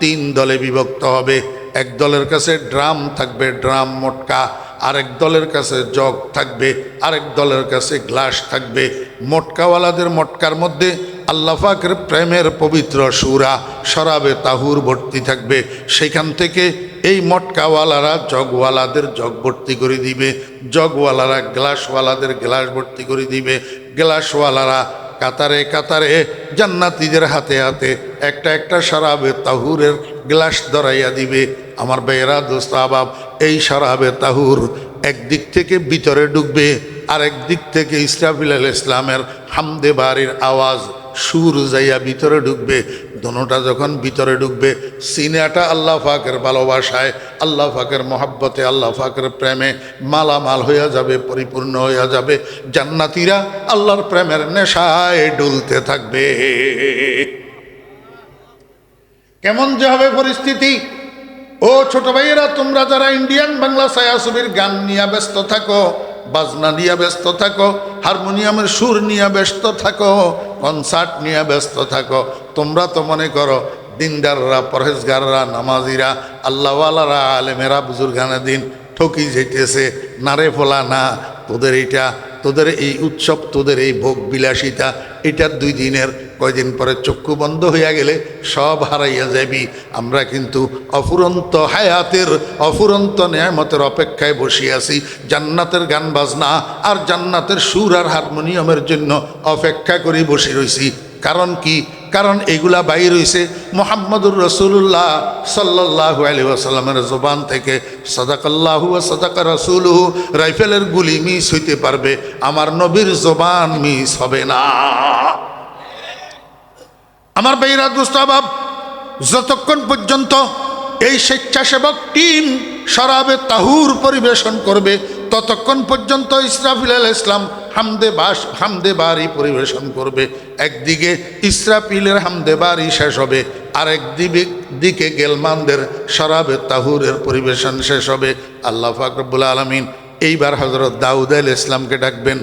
3 দলে বিভক্ত হবে। এক দলের কাছে ড্রাম থাকবে, ড্রাম মোটকা। আরেক দলের কাছে জগ থাকবে, আরেক দলের কাছে গ্লাস থাকবে। মোটকাওয়ালাদের মোটকার মধ্যে আল্লাহ পাকের প্রেমের পবিত্র সূরা শরাবে তাহুর ভর্তি থাকবে। সেখান থেকে এই মটকাওয়ালারা জগওয়ালাদের জগ ভর্তি করে দিবে, জগওয়ালারা গ্লাসওয়ালাদের গ্লাস ভর্তি করে দিবে, গ্লাসওয়ালারা কাতারে কাতারে জান্নাতীদের হাতে হাতে একটা একটা শরাবে তাহুরের গ্লাস ধরাইয়া দিবে। আমার ভাইয়েরা দোস্ত আহবাব, এই শরাবে তাহুর একদিক থেকে ভিতরে ঢুকবে, আরেক দিক থেকে ইসরাফিল আলাইহিস সালামের হামদে বারির আওয়াজ সুর যাইয়া ভিতরে ঢুকবে। দোনোটা যখন ভিতরে ঢুকবে, সিনাটা আল্লাহ পাকের ভালোবাসায়, আল্লাহ পাকের মহাব্বতে, আল্লাহ পাকের প্রেমে মালামাল হইয়া যাবে, পরিপূর্ণ হইয়া যাবে। জান্নাতীরা আল্লাহর প্রেমের নেশায় ডুলতে থাকবে। কেমন যে হবে পরিস্থিতি! ও ছোট ভাইয়েরা, তোমরা যারা ইন্ডিয়ান বাংলা ছায়াছবির গান নিয়ে ব্যস্ত থাকো, বাজনা নিয়ে ব্যস্ত থাকো, হারমোনিয়ামের সুর নিয়ে ব্যস্ত থাকো, কনসার্ট নিয়ে ব্যস্ত থাকো, তোমরা তো মনে করো দিনদাররা, পরহেজগাররা, নামাজিরা, আল্লাহওয়ালারা, আলেমেরা বুজুর্গানে দিন ঠকি যেতেছে। নারে ফোলা না, তোদের এইটা, তোদের এই উৎসব, তোদের এই ভোগ বিলাসিতা, এটার 2 দিনের, কয়দিন পরে চক্ষু বন্ধ হইয়া গেলে সব হারাইয়া যাবি। আমরা কিন্তু অফুরন্ত হায়াতের, অফুরন্ত নেয়ামতের অপেক্ষায় বসে আছি, জান্নাতের গান বাজনা আর জান্নাতের সুর আর হারমোনিয়ামের জন্য অপেক্ষা করে বসে রয়েছি। কারণ কি? কারণ এগুলা বাইর হইছে মুহাম্মদুর রাসূলুল্লাহ সাল্লাল্লাহু আলাইহি ওয়াসাল্লামের জবান থেকে। সাদাকাল্লাহু ওয়া সাদাকা রাসূলুহু। রাইফেলের গুলি মিস হইতে পারবে, আমার নবীর জবান মিস হবে না। আমার ভাইরা দোস্ত আহবাব, যতক্ষণ পর্যন্ত এই স্বেচ্ছাসেবক টিম শরাবে তাহুর পরিবেশন করবে, ততক্ষণ পর্যন্ত ইসরাফিল আলাইহিস সালাম হামদে বারি পরিবেশন করবে। একদিকে ইসরাফিলের হামদে বারি শেষ হবে, আর একদিকে গেলমানদের শরাবে তাহুরের পরিবেশন শেষ হবে। আল্লাহ পাক রব্বুল আলামিন এইবার হযরত দাউদ আলাইহিস সালামকে ডাকবেন,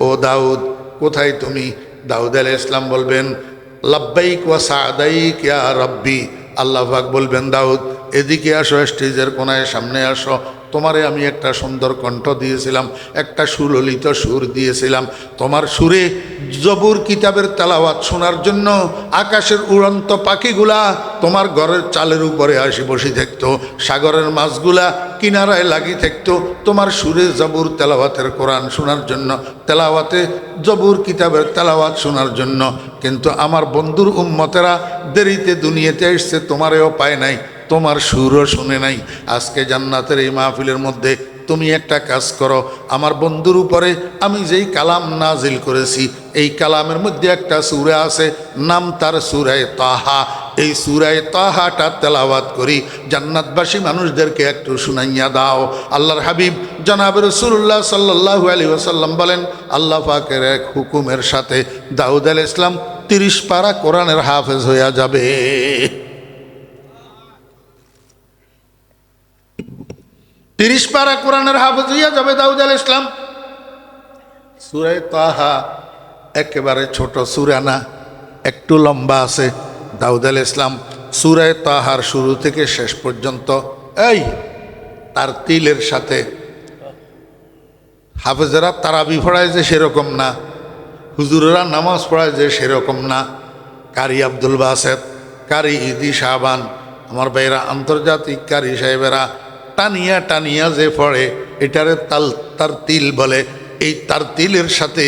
ও দাউদ কোথায় তুমি? দাউদ আলাইহিস সালাম বলবেন, লাব্বাইক ওয়া সাদাইক ইয়া রাব্বি। আল্লাহ পাক বলবেন, দাউদ এদিকে আসো, স্টেজের কোনায় সামনে আসো। তোমারে আমি একটা সুন্দর কণ্ঠ দিয়েছিলাম, একটা সুললিত সুর দিয়েছিলাম। তোমার সুরে জবুর কিতাবের তেলাওয়াত শোনার জন্য আকাশের উড়ন্ত পাখিগুলা তোমার ঘরের চালের উপরে আসি বসে থাকতো, সাগরের মাছগুলা কিনারায় লাগি থাকতো তোমার সুরে জবুর তেলাওয়াতের কোরআন শোনার জন্য, তেলাওয়াতে জবুর কিতাবের তেলাওয়াত শোনার জন্য। কিন্তু আমার বন্ধুর উম্মতেরা দেরিতে দুনিয়াতে এসছে, তোমারেও পায় নাই, তোমার সুরও শুনে নাই। আজকে জান্নাতের এই মাহফিলের মধ্যে তুমি একটা কাজ করো, আমার বন্ধুর উপরে আমি যেই কালাম নাজিল করেছি, এই কালামের মধ্যে একটা সূরা আছে, নাম তার সূরায়ে তাহা। এই সূরায়ে তাহাটা তেলাওয়াত করি, জান্নাতবাসী মানুষদেরকে একটু শুনাইয়া দাও। আল্লাহর হাবিব জনাব রাসূলুল্লাহ সাল্লাল্লাহু আলাইহি ওয়াসাল্লাম বলেন, আল্লাহ পাকের এক হুকুমের সাথে দাউদ আলাইহিস সালাম 30 পারা কোরআনের হাফেজ হইয়া যাবে। 30 পারা কোরআনের হাফেজ হইয়া যাবে দাউদ আলাইহিস সালাম। সূরা তাহা একেবারে ছোট সূরা না, একটু লম্বা আছে। দাউদ আলাইহিস সালাম সূরা তাহার শুরু থেকে শেষ পর্যন্ত এই তার তিলের সাথে, হাফেজেরা তারাবি পড়ায় যে সেরকম না, হুজুরেরা নামাজ পড়ায় যে সেরকম না, কারি আব্দুল বাসেত, কারি ইদি শাহবান, আমার ভাইরা আন্তর্জাতিক কারি সাহেবেরা টানিয়া টানিয়া যে পড়ে এটারে তার তিল বলে। এই তার তিলের সাথে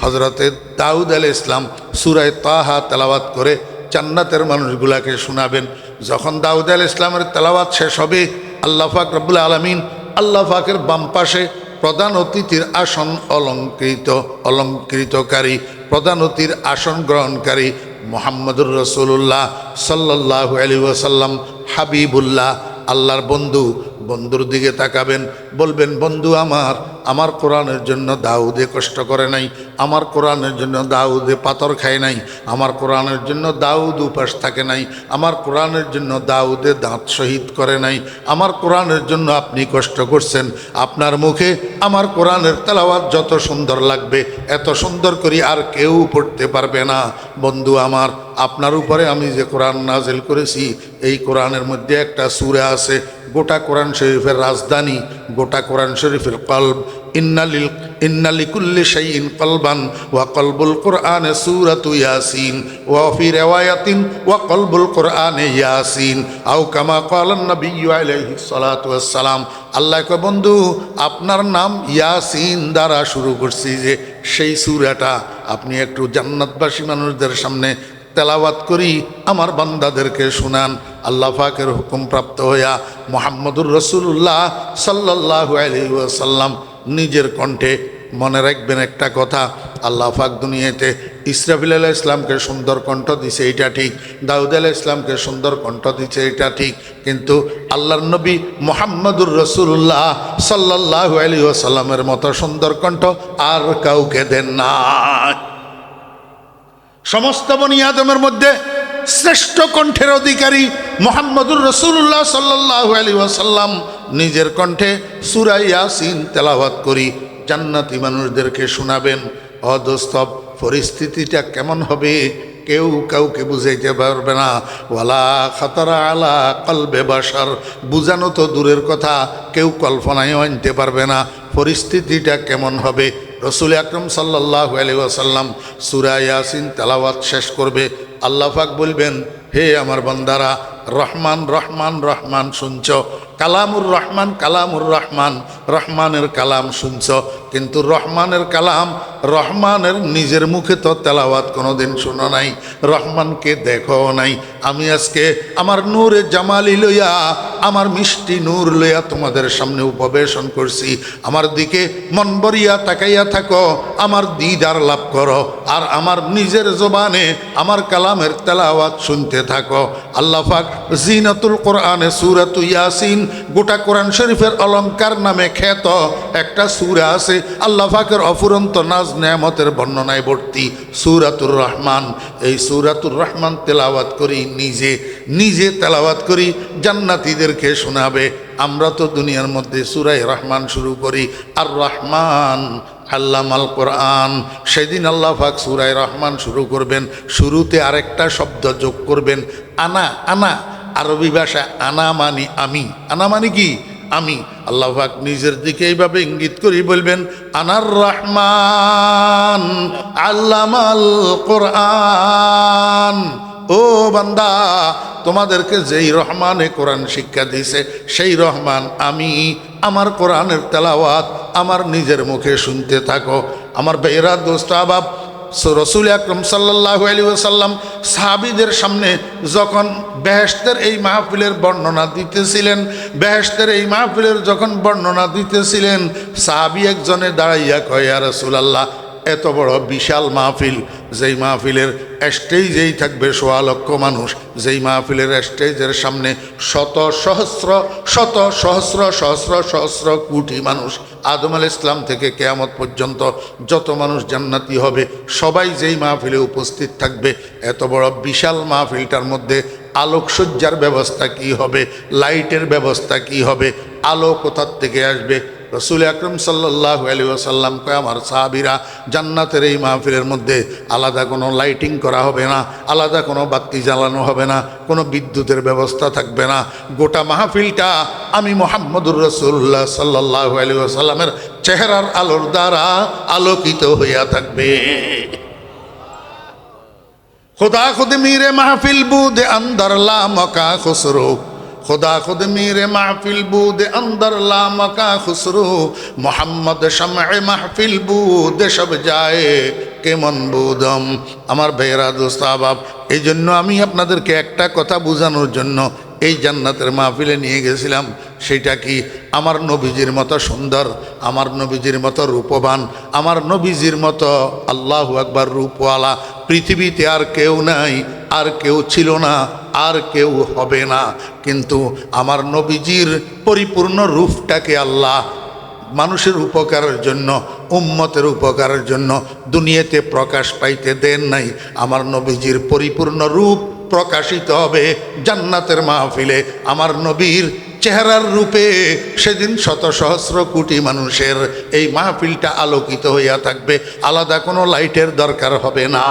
হজরতে দাউদ আলাইহিস সালাম সূরা তাহা তেলাওয়াত করে জান্নাতের মানুষগুলাকে শোনাবেন। যখন দাউদ আলাইহিস সালামের তেলাওয়াত শেষ হবে, আল্লাহ পাক রব্বুল আলামিন আল্লাহ পাকের বাম পাশে প্রধান অতিথির আসন অলঙ্কৃতকারী, প্রধান অতিথির আসন গ্রহণকারী মুহাম্মদুর রাসূলুল্লাহ সাল্লাল্লাহু আলাইহি ওয়াসাল্লাম হাবিবুল্লাহ, আল্লাহর বন্ধু, বন্ধুর দিকে তাকাবেন, বলবেন, বন্ধু আমার কোরআনের জন্য দাউদে কষ্ট করে নাই, আমার কোরআনের জন্য দাউদে পাথর খায় নাই, আমার কোরআনের জন্য দাউদ উপাস থাকে নাই, আমার কোরআনের জন্য দাউদে দাঁত শহীদ করে নাই, আমার কোরআনের জন্য আপনি কষ্ট করছেন। আপনার মুখে আমার কোরআনের তেলাওয়াত যত সুন্দর লাগবে, এত সুন্দর করে আর কেউ পড়তে পারবে না। বন্ধু আমার, আপনার উপরে আমি যে কোরআন নাজিল করেছি, এই কোরআনের মধ্যে একটা সূরা আছে, গোটা কোরআন শরীফের রাজধানী, গোটা কোরআন শরীফের কলব। ইন্না লিকুল্লি শাইইন কলবান ওয়া কলবুল কোরআনে সূরাতু ইয়াসিন ওয়া ফি রিওয়ায়াতিন ওয়া কলবুল কোরআনে ইয়াসিন আও কামা ক্বালান নবিয়্যু আলাইহিস সালাতু ওয়াস সালাম। আল্লাহ কয়, বন্ধু আপনার নাম ইয়াসিন দ্বারা শুরু করছি, যে সেই সূরাটা আপনি একটু জান্নাতবাসী মানুষদের সামনে তেলাওয়াত করি আমার বান্দাদেরকে শুনান। আল্লাহ পাকের হুকুম প্রাপ্ত হইয়া মুহাম্মদুর রাসূলুল্লাহ সাল্লাল্লাহু আলাইহি ওয়াসাল্লাম নিজের কণ্ঠে, মনে রাখবেন একটা কথা, আল্লাহ পাক দুনিয়াতে ইসরাফিল আলাইহিস সালামকে সুন্দর কণ্ঠ দিছে, এটা ঠিক, দাউদ আলাইহিস সালামকে সুন্দর কণ্ঠ দিছে, এটা ঠিক, কিন্তু আল্লাহর নবী মুহাম্মদুর রাসূলুল্লাহ সাল্লাল্লাহু আলাইহি ওয়াসাল্লামের মতো সুন্দর কণ্ঠ আর কাউকে দেন না। সমস্ত বনি আদমের মধ্যে শ্রেষ্ঠ কণ্ঠের অধিকারী মুহাম্মদুর রাসূলুল্লাহ সাল্লাল্লাহু আলাইহি ওয়াসাল্লাম নিজের কণ্ঠে সূরা ইয়াসিন তেলাওয়াত করি জান্নাতি মানুষদেরকে শোনাবেন। অদস্তব পরিস্থিতিটা কেমন হবে কেউ কাউকে বুঝাইতে পারবে না। ওয়ালা খাতারা আলা কলবে বাশার, বুঝানো তো দূরের কথা, কেউ কল্পনায়ও আনতে পারবে না পরিস্থিতিটা কেমন হবে। রসুল আকরম সাল্লাল্লাহু আলাইহি ওয়াসাল্লাম সূরা ইয়াসিন তেলাওয়াত শেষ করবে, আল্লাহ পাক বলবেন, হে আমার বান্দারা, রহমান রহমান রহমান শুনছ, কালামুর রহমান কালামুর রহমান, রহমানের কালাম শুনছ, কিন্তু রহমানের কালাম রহমানের নিজের মুখে তো তেলাওয়াত কোনোদিন শোনো নাই, রহমানকে দেখো নাই। আমি আজকে আমার নূরে জামালি লইয়া, আমার মিষ্টি নূর লইয়া তোমাদের সামনে উপবেশন করছি। আমার দিকে মন ভরিয়া তাকাইয়া থাকো, আমার দিদার লাভ করো, আর আমার নিজের জবানে আমার কালামের তেলাওয়াত শুনতে থাকো। আল্লাহ পাক জিনাতুল কোরআনে সূরাতু ইয়াসিন, গোটা কোরআন শরীফের অলংকার নামে খ্যাত একটা সূরা আছে, আল্লাহ পাকের অফুরন্ত নাজ নেয়ামতের বর্ণনায় ভর্তি, সূরাতুর রহমান। এই সূরাতুর রহমান তেলাওয়াত করি, নিজে নিজে তেলাওয়াত করি, জান্নাতীদেরকে শোনাবে। আমরা তো দুনিয়ার মধ্যে সূরা রহমান শুরু করি, আর রহমান আল্লামাল কোরআন। সেদিন আল্লাহ পাক সূরা রহমান শুরু করবেন, শুরুতে আরেকটা শব্দ যোগ করবেন, আনা। আনা আরবি ভাষা, আনা মানি আমি, আনা মানে কি আমি। আল্লাহ পাক নিজের দিকে এইভাবে ইঙ্গিত করি বলবেন, আনার রহমান আল্লামাল কোরআন। ও বান্দা, তোমাদেরকে যেই রহমানে কোরআন শিক্ষা দিয়েছে সেই রহমান আমি। আমার কোরআনের তেলাওয়াত আমার নিজের মুখে শুনতে থাকো। আমার ভাইয়েরা, দোস্ত আহবাব, রসুল আকরম সাল্লাল্লাহু আলাইহি ওয়াসাল্লাম সাহাবীদের সামনে যখন বেহেশতের এই মাহফিলের বর্ণনা দিতেছিলেন, বেহেশতের এই মাহফিলের যখন বর্ণনা দিতেছিলেন, সাহাবী একজনে দাঁড়াইয়া কয়, ইয়া রাসূলুল্লাহ, এত বড় বিশাল মাহফিল, যেই মাহফিলের স্টেজেই থাকবে ১৬ লক্ষ মানুষ, যেই মাহফিলের স্টেজের সামনে শত সহস্র শত সহস্র সহস্র সহস্র কোটি মানুষ, আদম আলাইহিস সালাম থেকে কিয়ামত পর্যন্ত যত মানুষ জান্নাতি হবে সবাই যেই মাহফিলে উপস্থিত থাকবে, এত বড় বিশাল মাহফিলটার মধ্যে আলোকসজ্জার ব্যবস্থা কি হবে, লাইটের ব্যবস্থা কি হবে, আলো কোথার থেকে আসবে। রসুল আকরম সাল্লাল্লাহু আলাইহি ওয়াসাল্লাম কয়, আমার সাহাবীরা, জান্নাতের এই মাহফিলের মধ্যে আলাদা কোনো লাইটিং করা হবে না, আলাদা কোনো বাতি জ্বালানো হবে না, কোনো বিদ্যুতের ব্যবস্থা থাকবে না। গোটা মাহফিলটা আমি মুহাম্মদুর রাসূলুল্লাহ সাল্লাল্লাহু আলাইহি ওয়াসাল্লামের চেহারার আলোর দ্বারা আলোকিত হইয়া থাকবে। खुदा खुद मीरे महफिल बूद अंदर ला मका खुसरो, खुदा खुद मीरे महफिल बूद अंदर ला मका खुसरो, मोहम्मद शमअ महफिल बूद सब जाए কেমন বুদম। আমার ভাইয়েরা, দোস্ত আহবাব, এই জন্য আমি আপনাদেরকে একটা কথা বোঝানোর জন্য এই জান্নাতের মাহফিলে নিয়ে গেছিলাম। সেটা কি, আমার নবীজির মতো সুন্দর, আমার নবীজির মতো রূপবান, আমার নবীজির মতো আল্লাহু আকবার রূপওয়ালা পৃথিবীতে আর কেউ নাই, আর কেউ ছিল না, আর কেউ হবে না। কিন্তু আমার নবীজির পরিপূর্ণ রূপটাকে আল্লাহ মানুষের উপকারের জন্য, উম্মতের উপকারের জন্য দুনিয়াতে প্রকাশ পাইতে দেন নাই। আমার নবীজির পরিপূর্ণ রূপ প্রকাশিত হবে জান্নাতের মাহফিলে। আমার নবীর চেহারার রূপে সেদিন শত সহস্র কোটি মানুষের এই মাহফিলটা আলোকিত হইয়া থাকবে, আলাদা কোনো লাইটের দরকার হবে না।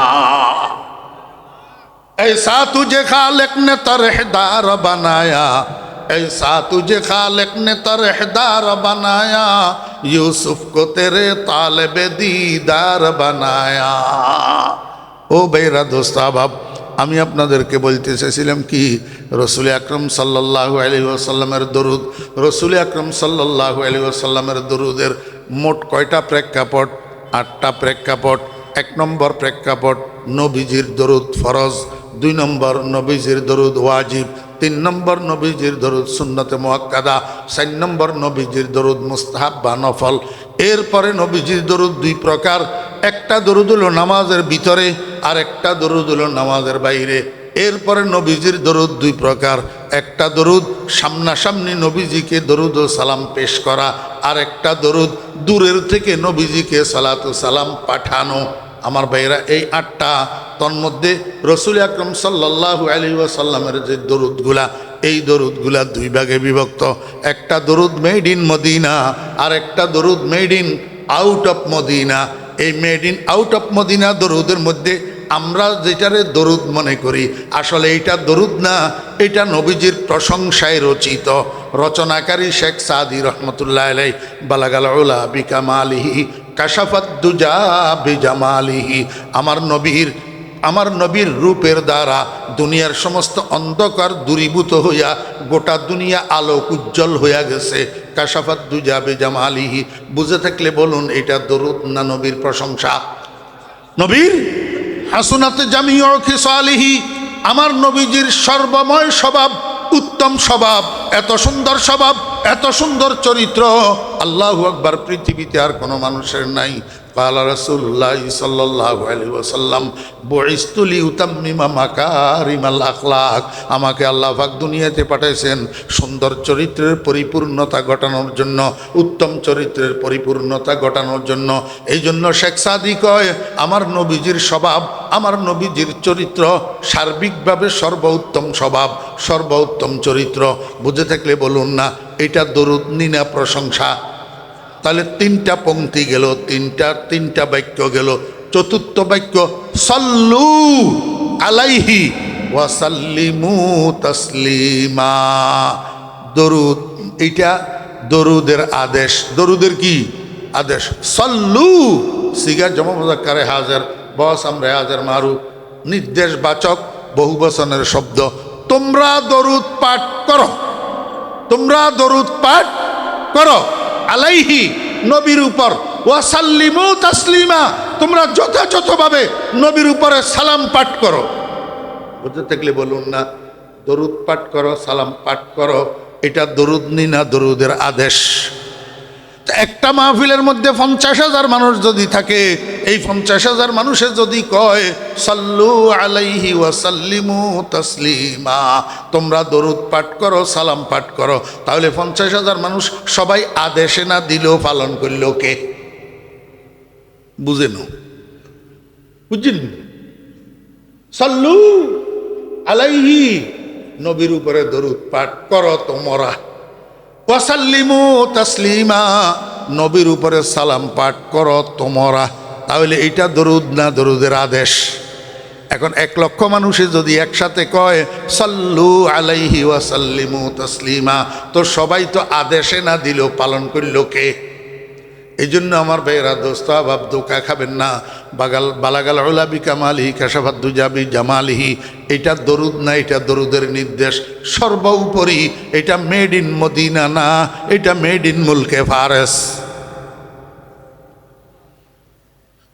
ऐसा तुझे खालिक ने तरहदार बनाया, ऐसा तुझे खालिक ने तरहदार बनाया, यूसुफ को तेरे तालिब दीदार बनाया। ও ভাইরা, দোস্ত আহবাব, আমি আপনাদেরকে বলতে চাইছিলাম কি, রসুল আকরম সাল্লাল্লাহু আলাইহি ওয়াসাল্লামের দরুদ, রসুল আকরম সাল্লাল্লাহু আলাইহি ওয়াসাল্লামের দরুদের মোট কয়টা প্রেক্ষাপট? 8টা প্রেক্ষাপট। 1 নম্বর প্রেক্ষাপট, নবীজির দরুদ ফরজ। 2 নম্বর, নবীজির দরুদ ওয়াজিব। 3 নম্বর, নবীজির দরুদ সুন্নতে মুআক্কাদা। 4 নম্বর, নবীজির দরুদ মুস্তাহাব বা নফল। এরপরে নবীজির দরুদ 2 প্রকার, একটা দরুদ হলো নামাজের ভিতরে, আর একটা দরুদ হলো নামাজের বাইরে। এরপরে নবীজির দরুদ 2 প্রকার, একটা দরুদ সামনাসামনি নবীজিকে দরুদ ও সালাম পেশ করা, আর একটা দরুদ দূরের থেকে নবীজিকে সালাত ও সালাম পাঠানো। আমার ভাইরা, এই 8টা, তন্মধ্যে রসুল আকরম সাল্লাল্লাহু আলাইহি ওয়াসাল্লামের যে দরুদগুলা, এই দরুদগুলা 2 ভাগে বিভক্ত। একটা দরুদ মেড ইন মদিনা, আর একটা দরুদ made in out of Medina. এই made in out of Medina দরুদের মধ্যে আমরা যেটারে দরুদ মনে করি, আসলে এইটা দরুদ না, এটা নবীজির প্রশংসায় রচিত। রচনাকারী শেখ সাদি রহমতুল্লাহ আলাই বালাগাল উলা বিকামালিহি কাশাফাত দুজা বিজামালিহি। আমার নবীর রূপের দ্বারা দুনিয়ার সমস্ত অন্ধকার দূরীভূত হইয়া গোটা দুনিয়া আলোক উজ্জ্বল হইয়া গেছে। কাশাফাত দুজা বিজামালিহি, বুঝে থাকলে বলুন এটা দরুদ না নবীর প্রশংসা? নবীর হাসুনাতে জামিউ খিসালিহি, আমার নবীজির সর্বময় স্বভাব, উত্তম স্বভাব, এত সুন্দর স্বভাব, এত সুন্দর চরিত্র, আল্লাহু আকবার, পৃথিবীতে আর কোনো মানুষের নাই। কালা রাসূলুল্লাহ সাল্লাল্লাহু আলাইহি ওয়াসাল্লাম বুইসতু লিউতাম্মিমা মাকারিমাল আখলাক, আমাকে আল্লাহ পাক দুনিয়াতে পাঠাইছেন সুন্দর চরিত্রের পরিপূর্ণতা ঘটানোর জন্য, উত্তম চরিত্রের পরিপূর্ণতা ঘটানোর জন্য। এই জন্য শেখ সাদি কয় আমার নবীজির স্বভাব, আমার নবীজির চরিত্র সার্বিকভাবে সর্বোত্তম স্বভাব, সর্বোত্তম চরিত্র। বুঝে থাকলে বলুন না এটা দরুদ নি না প্রশংসা? তাহলে তিনটা পংক্তি গেল, তিনটা বাক্য গেল। চতুর্থ বাক্য সাল্লু আলাইহি ওয়া সাল্লিমু তাসলিমা, দরুদ। এটা দরুদের আদেশ। দরুদের কি আদেশ? সাল্লু সিগা জমা মুযাক্কারে হাজির, বস আমরা হাজির মারুফ, নির্দেশবাচক বহুবচনের শব্দ। তোমরা দরুদ পাঠ করো, তোমরা দরুদ পাঠ করো আলাইহি নবীর উপর, ওয়াসাল্লিমু তাসলিমা, তোমরা যথাযথভাবে নবীর উপরে সালাম পাঠ করো। বুঝতে থাকলে বলুন না দরুদ পাঠ করো, সালাম পাঠ করো, এটা দরুদ নি না দরুদের আদেশ? একটা মাহফিলের মধ্যে 50,000 মানুষ যদি থাকে, এই 50,000 মানুষে যদি কয় সাল্লু আলাইহি ওয়া সাল্লিমু তাসলিমা, তোমরা দরুদ পাঠ করো, সালাম পাঠ করো, তাহলে 50,000 মানুষ সবাই আদেশে না দিলেও পালন করল কে? বুঝেন? বুঝছেন? সাল্লু আলাইহি নবীর উপরে দরুদ পাঠ করো তোমরা, ওয়াসাল্লিমু তাসলিমা নবীর উপরে সালাম পাঠ করো তোমরা, তাহলে এটা দরুদ না দরুদের আদেশ? এখন 1 লক্ষ মানুষে যদি একসাথে কয় সাল্লু আলাইহি ওয়াসাল্লিমু তাসলিমা, তো সবাই তো আদেশে না দিলেও পালন করল কে? এই জন্য আমার ভাইয়েরা দোস্ত আবাব ধোঁকা খাবেন না। বালাগাল উলা বিকামালিহি কাশাফাত দুজা বিজামালিহি, এটা দরুদ না, এটা দরুদের নির্দেশ। সর্বোপরি এটা মেড ইন মদিনা না, এটা মেড ইন মুলকে ফারেস।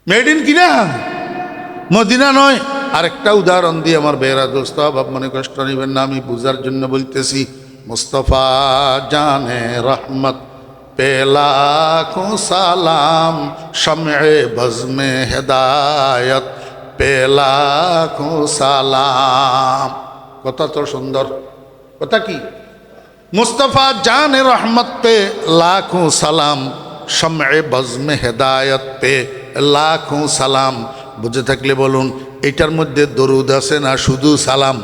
মেড ইন কিনা মদিনা নয়। আরেকটা উদাহরণ দিয়ে আমার ভাইয়েরা দোস্ত আবাব মনে কষ্ট নেবেন না, আমি বুঝার জন্য বলতেছি। মুস্তফা জানে রহমত पे लाखों सलाम, शम्ए बज़्म हिदायत पे लाखों सलाम। কথা তো সুন্দর, কথা কি? মুস্তফা জানে রহমত पे लाखों सलाम, शम्ए बज़्म हिदायत पे लाखों सलाम। বুঝে থাকলে বলুন এটার মধ্যে দরুদ আছে না শুধু সালাম?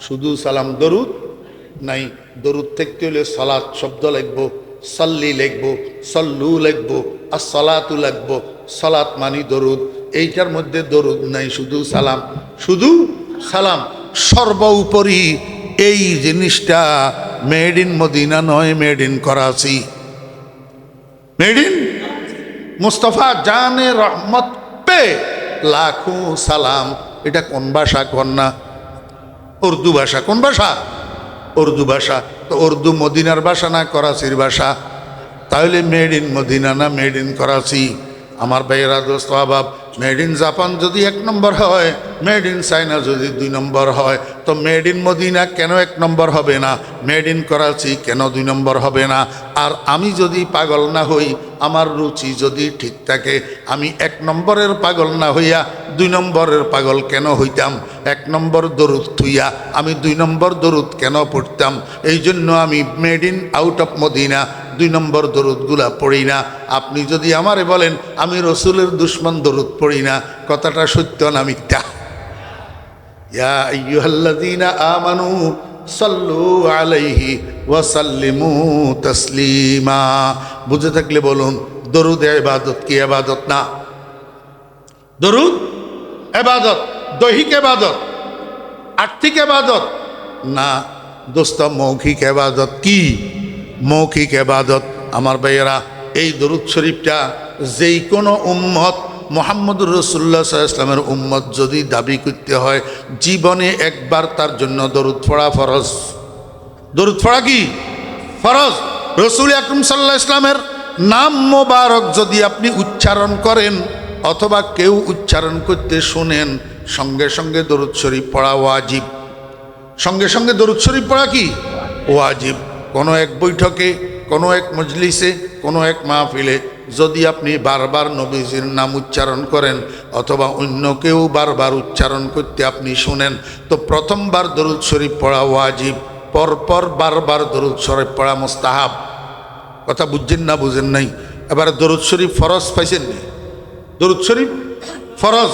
শুধু সালাম, দরুদ নাই। দরুদ থাকতে হলে সালাত শব্দ লাগবো, সাল্লি লিখবো, সল্লু লিখবো, আর সালাতু লিখবো। সালাত মানি দরুদ, এইটার মধ্যে দরুদ নাই, শুধু সালাম, শুধু সালাম। সর্বোপরি এই জিনিসটা মেড ইন মদিনা নয়, made in Karachi, made in Mustafa জানে রহমত পে লাখো সালাম। এটা কোন ভাষা? কোন না উর্দু ভাষা। কোন ভাষা? উর্দু ভাষা। তো উর্দু মদিনার ভাষা না করাচির ভাষা? তাহলে মেড ইন মদিনা না মেড ইন করাচি? আমার ভাইয়েরা দোস্ত আবাব, মেড ইন জাপান যদি 1 নম্বর হয়, মেড ইন চায়না যদি 2 নম্বর হয়, তো মেড ইন মদিনা কেন 1 নম্বর হবে না? মেড ইন করাচি কেন 2 নম্বর হবে না? আর আমি যদি পাগল না হই, আমার রুচি যদি ঠিক থাকে, আমি 1 নম্বরের পাগল না হইয়া 2 নম্বরের পাগল কেন হইতাম? 1 নম্বর দরুদ থুইয়া আমি 2 নম্বর দরুদ কেন পড়তাম? এই জন্য আমি made in out of Medina 2 নম্বর দরুদগুলা পড়ি না। আপনি যদি আমারে বলেন আমি রসুলের দুশ্মন দরুদ পড়ি না, কথাটা সত্য না মিথ্যা? ইয়া আইয়ুহাল্লাযীনা আমানু সাল্লু আলাইহি ওয়া সাল্লিমু তাসলিমা। বুঝে থাকলে বলুন দরুদ ইবাদত কি ইবাদত না? দরুদ ইবাদত, দৈহিক ইবাদত, আর্থিক ইবাদত না। দোস্ত মৌখিক এবাদত। কি মৌখিক এবাদত? আমার ভাইয়েরা, এই দরুদ শরীফটা যেই কোনো উম্মত মুহাম্মদুর রাসূলুল্লাহ সাল্লাল্লাহু আলাইহি ওয়াসাল্লামের উম্মত যদি দাবি করতে হয়, জীবনে একবার তার জন্য দরুদ পড়া ফরজ। দরুদ পড়া কি ফরজ? রাসূল আকরাম সাল্লাল্লাহু আলাইহি ওয়াসাল্লামের নাম মোবারক যদি আপনি উচ্চারণ করেন অথবা কেউ উচ্চারণ করতে শুনেন, সঙ্গে সঙ্গে দরুদ শরীফ পড়া ওয়াজিব। সঙ্গে সঙ্গে দরুদ শরীফ পড়া কি ওয়াজিব। কোনো এক বৈঠকে, কোনো এক মজলিসে, কোনো এক মাহফিলে যদি আপনি বারবার নবীজির নাম উচ্চারণ করেন অথবা অন্য কেউ বারবার উচ্চারণ করতে আপনি শুনেন, তো প্রথমবার দরুদ শরীফ পড়া ওয়াজিব, পরপর বারবার দরুদ শরীফ পড়া মুস্তাহাব। কথা বুঝছেন না বুঝেন নাই? এবার দরুদ শরীফ ফরজ পাইছেন নি? দরুদ শরীফ ফরজ,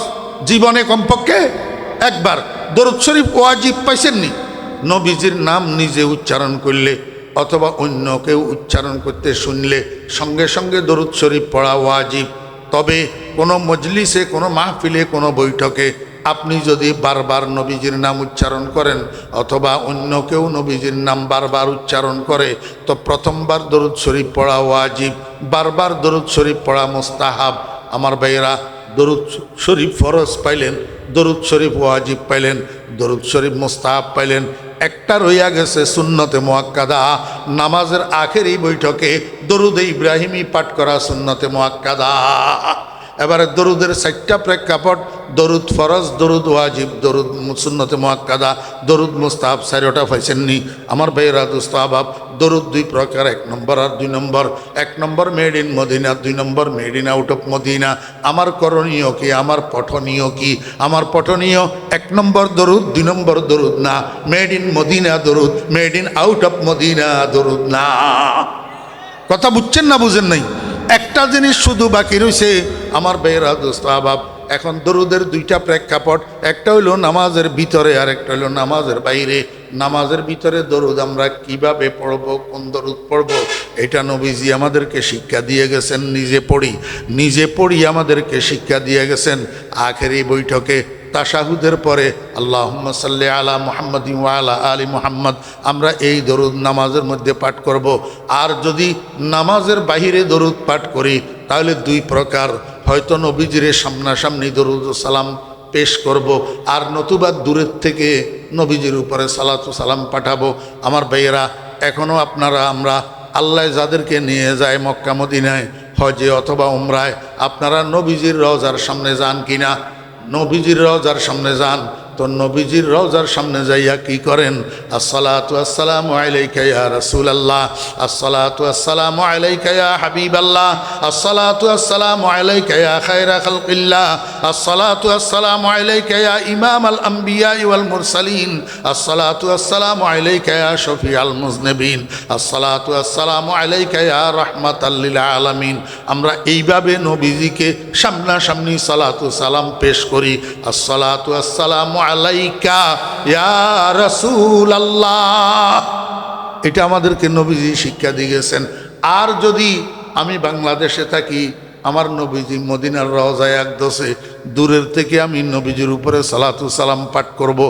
জীবনে কমপক্ষে একবার। দরুদ শরীফ ওয়াজিব পাইছেন নি? নবীজির নাম নিজে উচ্চারণ করলে অথবা অন্য কেউ উচ্চারণ করতে শুনলে সঙ্গে সঙ্গে দরুদ শরীফ পড়া ওয়াজিব। তবে কোনো মজলিসে, কোনো মাহফিলে, কোনো বৈঠকে আপনি যদি বারবার নবীজির নাম উচ্চারণ করেন অথবা অন্য কেউ নবীজির নাম বারবার উচ্চারণ করে, তো প্রথমবার দরুদ শরীফ পড়া ওয়াজিব, বারবার দরুদ শরীফ পড়া মুস্তাহাব। আমার ভাইয়েরা, দরুদ শরীফ ফরজ পাইলেন, দরুদ শরীফ ওয়াজিব পাইলেন, দরুদ শরীফ মুস্তাহাব পাইলেন, একটা রইয়া গেছে সুন্নতে মুআক্কাদা। নামাজের আখেরি বৈঠকে দরুদে ইব্রাহিমী পাঠ করা সুন্নতে মুআক্কাদা। এবারে দরুদের 4টা প্রেক্ষাপট: দরুদ ফরজ, দরুদ ওয়াজিব, দরুদ সুন্নতে মুআক্কাদা, দরুদ মুস্তাহাব। 4টা পাইছেননি আমার ভাইয়েরা, দোস্ত আহবাব। দরুদ 2 প্রকার, 1 নম্বর আর 2 নম্বর। 1 নম্বর মেড ইন মদিনা, 2 নম্বর made in out of Medina. আমার করণীয় কি, আমার পঠনীয় কি? আমার পঠনীয় 1 নম্বর দরুদ, 2 নম্বর দরুদ না। মেড ইন মদিনা দরুদ, made in out of Medina দরুদ না। কথা বুঝছেন না বুঝেন নাই? একটা জিনিস শুধু বাকি রয়েছে আমার ভাইয়েরা, দোস্ত আহবাব। এখন দরুদের 2টা প্রেক্ষাপট, একটা হইলো নামাজের ভিতরে আর একটা হইলো নামাজের বাইরে। নামাজের ভিতরে দরুদ আমরা কিভাবে পড়ব, কোন দরুদ পড়ব, এটা নবীজি আমাদেরকে শিক্ষা দিয়ে গেছেন। নিজে পড়ি আমাদেরকে শিক্ষা দিয়ে গেছেন। আখেরি বৈঠকে তাশাহুদের পরে আল্লাহুম্মা সাল্লি আলা মুহাম্মাদ ওয়া আলা আলি মুহাম্মদ, আমরা এই দরুদ নামাজের মধ্যে পাঠ করব। আর যদি নামাজের বাহিরে দরুদ পাঠ করি তাহলে 2 প্রকার: হয়তো নবীজির সামনাসামনি দরুদ ও সালাম পেশ করব, আর নতুবা দূরের থেকে নবীজির উপরে সালাতু সালাম পাঠাবো। আমার ভাইয়েরা, এখনও আমরা আল্লাহ যাদেরকে নিয়ে যায় মক্কা মদিনায় হজে অথবা উমরায়, আপনারা নবীজির রওজার সামনে যান কিনা? নবীজির রওজার সামনে যান, তো নবীজির রওজার সামনে যাইয়া কি করেন? আসসালাতু আসসালামু আলাইকা ইয়া রাসূলুল্লাহ, আসসালাতু আসসালামু আলাইকা ইয়া হাবিবাল্লাহ, আসসালাতু আসসালামু আলাইকা ইয়া খায়রা খালকিল্লাহ, আসসালাতু আসসালামু আলাইকা ইয়া ইমামাল আম্বিয়া ওয়াল মুরসালিন, আসসালাতু আসসালামু আলাইকা ইয়া শফিআল মুজনিবিন, আসসালাতু আসসালামু আলাইকা ইয়া রাহমাতাল লিল আলামিন। আমরা এইভাবে নবীজিকে সামনাসামনি সালাতু সালাম পেশ করি। আসসালাতু আসসালামু আলাইকা ইয়া রাসূলুল্লাহ, এটা আমাদেরকে নবীজি শিক্ষা দিয়েছেন। আর যদি আমি বাংলাদেশে থাকি, আমার নবীজি মদিনার রওজায় আকদসে, দূরের থেকে আমি নবীজির উপরে সালাতু সালাম পাঠ করব,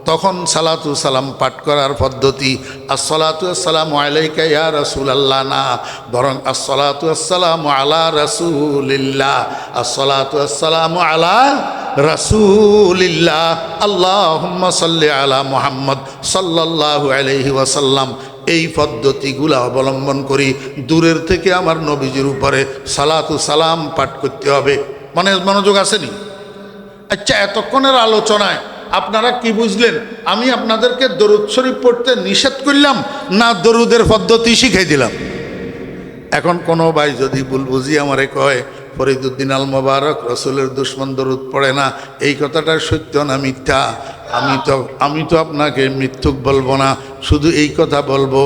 তখন সালাতু সালাম পাঠ করার পদ্ধতি আসসালাতু আসসালামু আলাইকা ইয়া রাসূলুল্লাহ না, বরং আসসালাতু আসসালামু আলা রাসূলিল্লাহ, আসসালাতু আসসালামু আলা রাসূলিল্লাহ, আল্লাহুম্মা সাল্লি আলা মুহাম্মদ সাল্লাল্লাহু আলাইহি ওয়াসাল্লাম। এই পদ্ধতিগুলো অবলম্বন করি। দূরের থেকে আমার নবীজির উপরে সালাতু সালাম পাঠ করতে হবে। মনোযোগ আসেনি? আচ্ছা, এতক্ষণের আলোচনায় আপনারা কি বুঝলেন? আমি আপনাদেরকে দরুদ শরীফ পড়তে নিষেধ করলাম না দরুদের পদ্ধতি শিখাই দিলাম? এখন কোনো ভাই যদি ভুল বুঝি আমারে কয়, ফরিদুদ্দিন আল মোবারক রসুলের দুশ্মন, দরুদ পড়ে না, এই কথাটা সত্য না মিথ্যা? আমি তো আপনাকে মিথ্যুক বলবো না, শুধু এই কথা বলবো,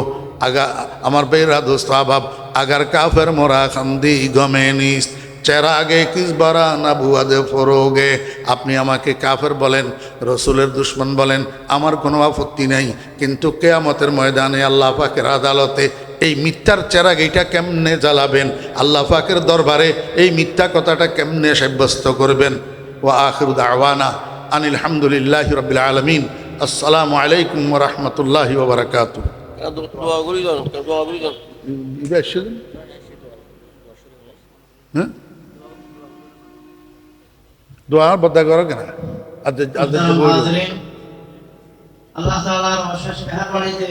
আমার ভাইরা দোস্ত আহবাব, আগার কাফের মোরা খান্দি গমে নিস চেরাগে কিস বারা না বুয়াদে ফরোগে। আপনি আমাকে কাফের বলেন, রসুলের দুশ্মন বলেন, আমার কোনো আপত্তি নাই, কিন্তু কিয়ামতের ময়দানে আল্লাহ পাকের আদালতে এই মিথ্যার চেরাগ এইটা কেমনে জ্বালাবেন? আল্লাহ পাকের দরবারে এই মিথ্যা কথাটা কেমনে সাব্যস্ত করবেন? ওয়া আখিরু দাওয়ানা আনিল হামদুলিল্লাহি রাব্বিল আলামিন। আসসালামু আলাইকুম ওয়া রাহমাতুল্লাহি ওয়া বারাকাতুহু। হ্যাঁ, দোয়া বদা করো কেন? আল্লাহ তাআলার অশেষ মেহেরবানিতে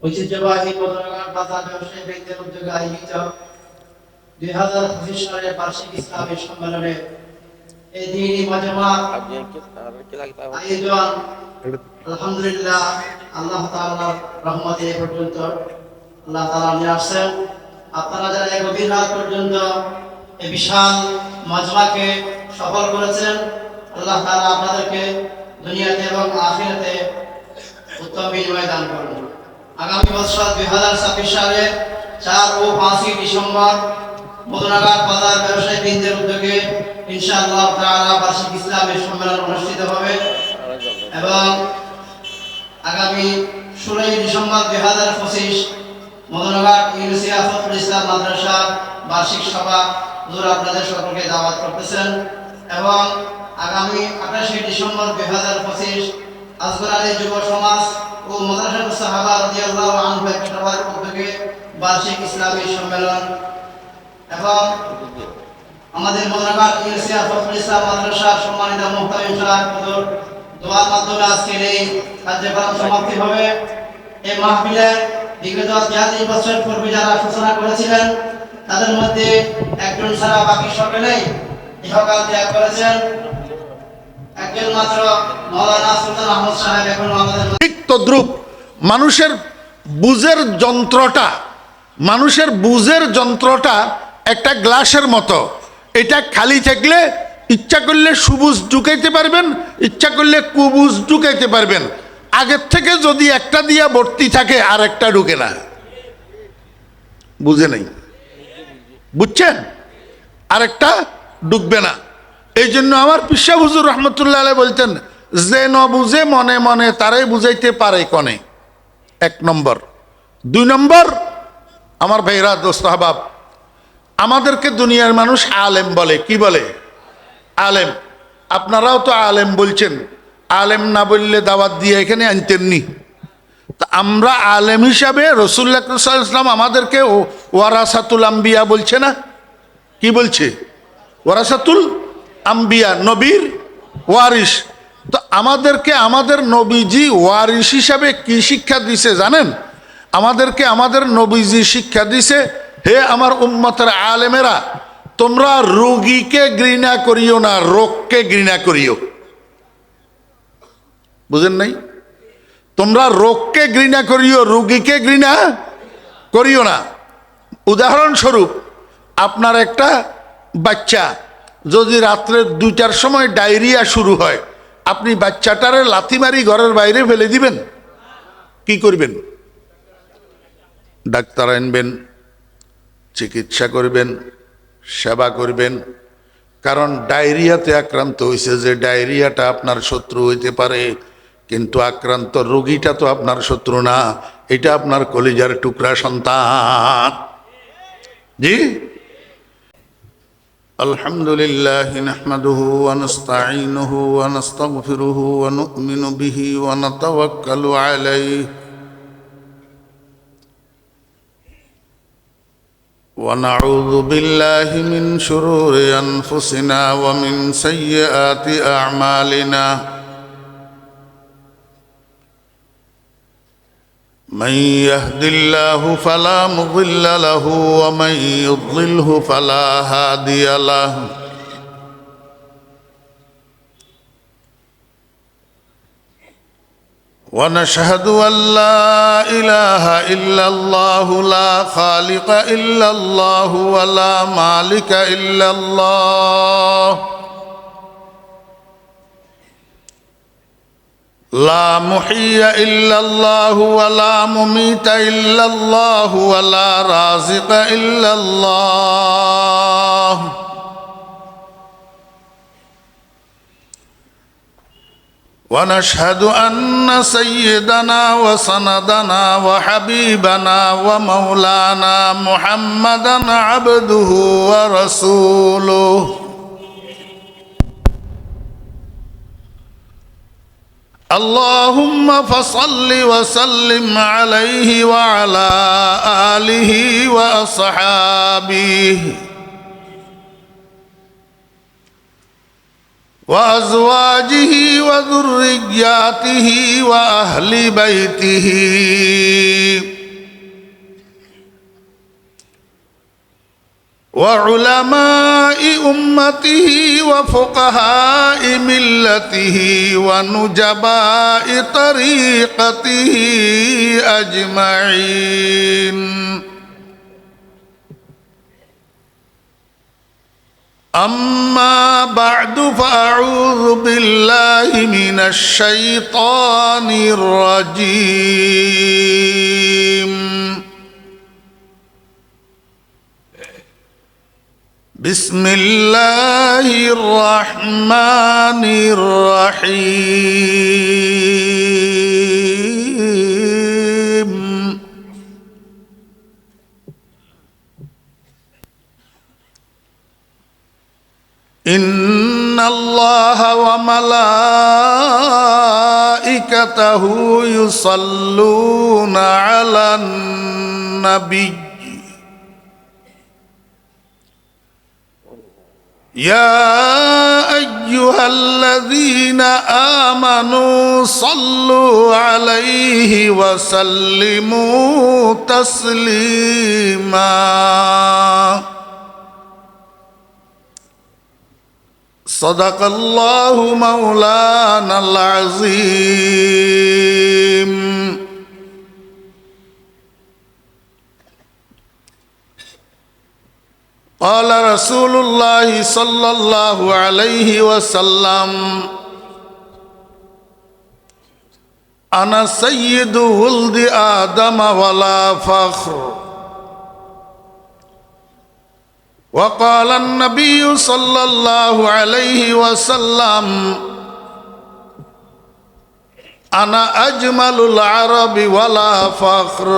ঐতিহ্যবাহী বদরগাঁও বাজার ব্যবসায়ী ব্যক্তিদের উদ্যোগে আয়োজিত 2025 সালের বার্ষিক ইসলামী সম্মেলনে এই দিনই মাজমা আয়োজন আলহামদুলিল্লাহ আল্লাহ তাআলার রহমতে এ পর্যন্ত আল্লাহ তাআলা নিয়ে আসছেন। আপনারা যারা এই গভীর রাত পর্যন্ত এই বিশাল মাজমাকে সফল করেছেন, আল্লাহ তাআলা আপনাদেরকে দুনিয়াতে এবং আখিরাতে উত্তম বিনিময় দান করুন। আগামী বছর 2026 সালে 4 ও 5 ডিসেম্বর মদনাঘাট বাজার ব্যবসায়ী বৃন্দের উদ্যোগে ইনশাআল্লাহ তাআলা বার্ষিক ইসলামী সম্মেলন অনুষ্ঠিত হবে এবং আগামী 16 ডিসেম্বর 2025 মদনাঘাট ইউনিসিয়া ফখরুল ইসলাম মাদ্রাসা বার্ষিক সভা হুজুর আপনাদের সকলকে দাওয়াত করতেছেন এবং আগামী 28 ডিসেম্বর 2025 আসগর আলী যুব সমাজ ও মাদ্রাসাতুস সাহাবা রাদিয়াল্লাহু আনহু সবার উদ্যোগে বার্ষিক ইসলামী সম্মেলন এবং আমাদের মদনাঘাট ইউনিসিয়া ফখরুল ইসলাম মাদ্রাসার সম্মানিত মুহতামিম সাহেব হুজুর দোয়ার মাধ্যমে আজকের এই কার্যক্রম সমাপ্তি হবে। এই মাহফিলের বিগত 43 বছর পূর্বে যারা সূচনা করেছিলেন তাদের মধ্যে একজন ছাড়া বাকি সকলেই ইহকাল ত্যাগ করেছেন। একজন মাত্র মাওলানা সুলতান আহমদ সাহেব এখনো আমাদের ঠিক তদ্রুপ মানুষের বুঝের যন্ত্রটা একটা গ্লাসের মতো। এটা খালি থাকলে ইচ্ছা করলে সবুজ ঢুকাইতে পারবেন, ইচ্ছা করলে কুবুজ ঢুকাইতে পারবেন। আগের থেকে যদি একটা দিয়া ভর্তি থাকে আর একটা ঢুকে না, বুঝে নেই, বুঝছেন? আরেকটা ঢুকবে না। এই জন্য আমার পিসা হুজুর রহমতুল্লাহ আলাইহি বলতেন, যে ন বুঝে মনে মনে তারাই বুঝাইতে পারে কনে। 1 নম্বর। 2 নম্বর, আমার ভাইরা দোস্ত আহবাব, আমাদেরকে দুনিয়ার মানুষ আলেম বলে। কি বলে? আলেম। আপনারাও তো আলেম বলছেন, আলেম না বললে দাওয়াত দিয়ে এখানে আনতেননি। তা আমরা আলেম হিসাবে রাসূলুল্লাহ সাল্লাল্লাহু আলাইহি ওয়াসাল্লাম আমাদেরকে ওয়ারাসাতুল আম্বিয়া বলছে না? কি বলছে? ওয়ারাসাতুল আম্বিয়া, নবীর ওয়ারিস। তো আমাদেরকে আমাদের নবীজি ওয়ারিস হিসাবে কি শিক্ষা দিছে জানেন? আমাদেরকে আমাদের নবীজি শিক্ষা দিছে, হে আমার উম্মতের আলেমেরা, তোমরা রোগীকে ঘৃণা করিও না, রোগকে ঘৃণা করিও। বুঝেন নাই? তোমরা রোগকে ঘৃণা করিও, রোগীকে ঘৃণা করিও না। উদাহরণস্বরূপ, আপনার একটা বাচ্চা যদি রাত্রে 2টার সময় ডায়রিয়া শুরু হয়, আপনি বাচ্চাটারে লাথি মারি ঘরের বাইরে ফেলে দিবেন? কি করবেন? ডাক্তার আনবেন, চিকিৎসা করবেন, সেবা করবেন। কারণ ডায়রিয়াতে আক্রান্ত হয়েছে, যে ডায়রিয়াটা আপনার শত্রু হইতে পারে, কিন্তু আক্রান্ত রোগীটা তো আপনার শত্রু না, এটা আপনার কলিজার টুকরা সন্তান। জি, আলহামদুলিল্লাহ নাহমাদুহু ওয়া নাস্তাঈনুহু ওয়া নাস্তাগফিরুহু ওয়া নু'মিনু বিহি ওয়া নাতাওয়াক্কালু আলাইহি ওয়া নাউযু বিল্লাহি মিন শুরুরি আনফুসিনা ওয়া মিন সাইয়্যাতি আ'মালিনা। من يهد الله فلا مضل له ومن يضلله فلا هادي له. ونشهد أن لا إله إلا الله لا خالق إلا الله ولا مالك إلا الله لا محيي إلا الله ولا مميت إلا الله ولا رازق إلا الله ونشهد أن سيدنا وسندنا وحبيبنا ومولانا محمدا عبده ورسوله اللهم فصل وسلم عليه وعلى آله وأصحابه وأزواجه وذرياته وأهل بيته وعلماء أمته وفقهاء ملته ونجباء طريقته أجمعين. أما بعد فأعوذ بالله من الشيطان الرجيم. بسم الله الرحمن الرحيم. إن الله وملائكته يصلون على النبي يا أيها الذين آمنوا صلوا عليه وسلموا تسليما. صدق الله مولانا العظيم. قال رسول الله صلى الله عليه وسلم أنا سيد ولد آدم ولا فخر. وقال النبي صلى الله عليه وسلم أنا أجمل العرب ولا فخر.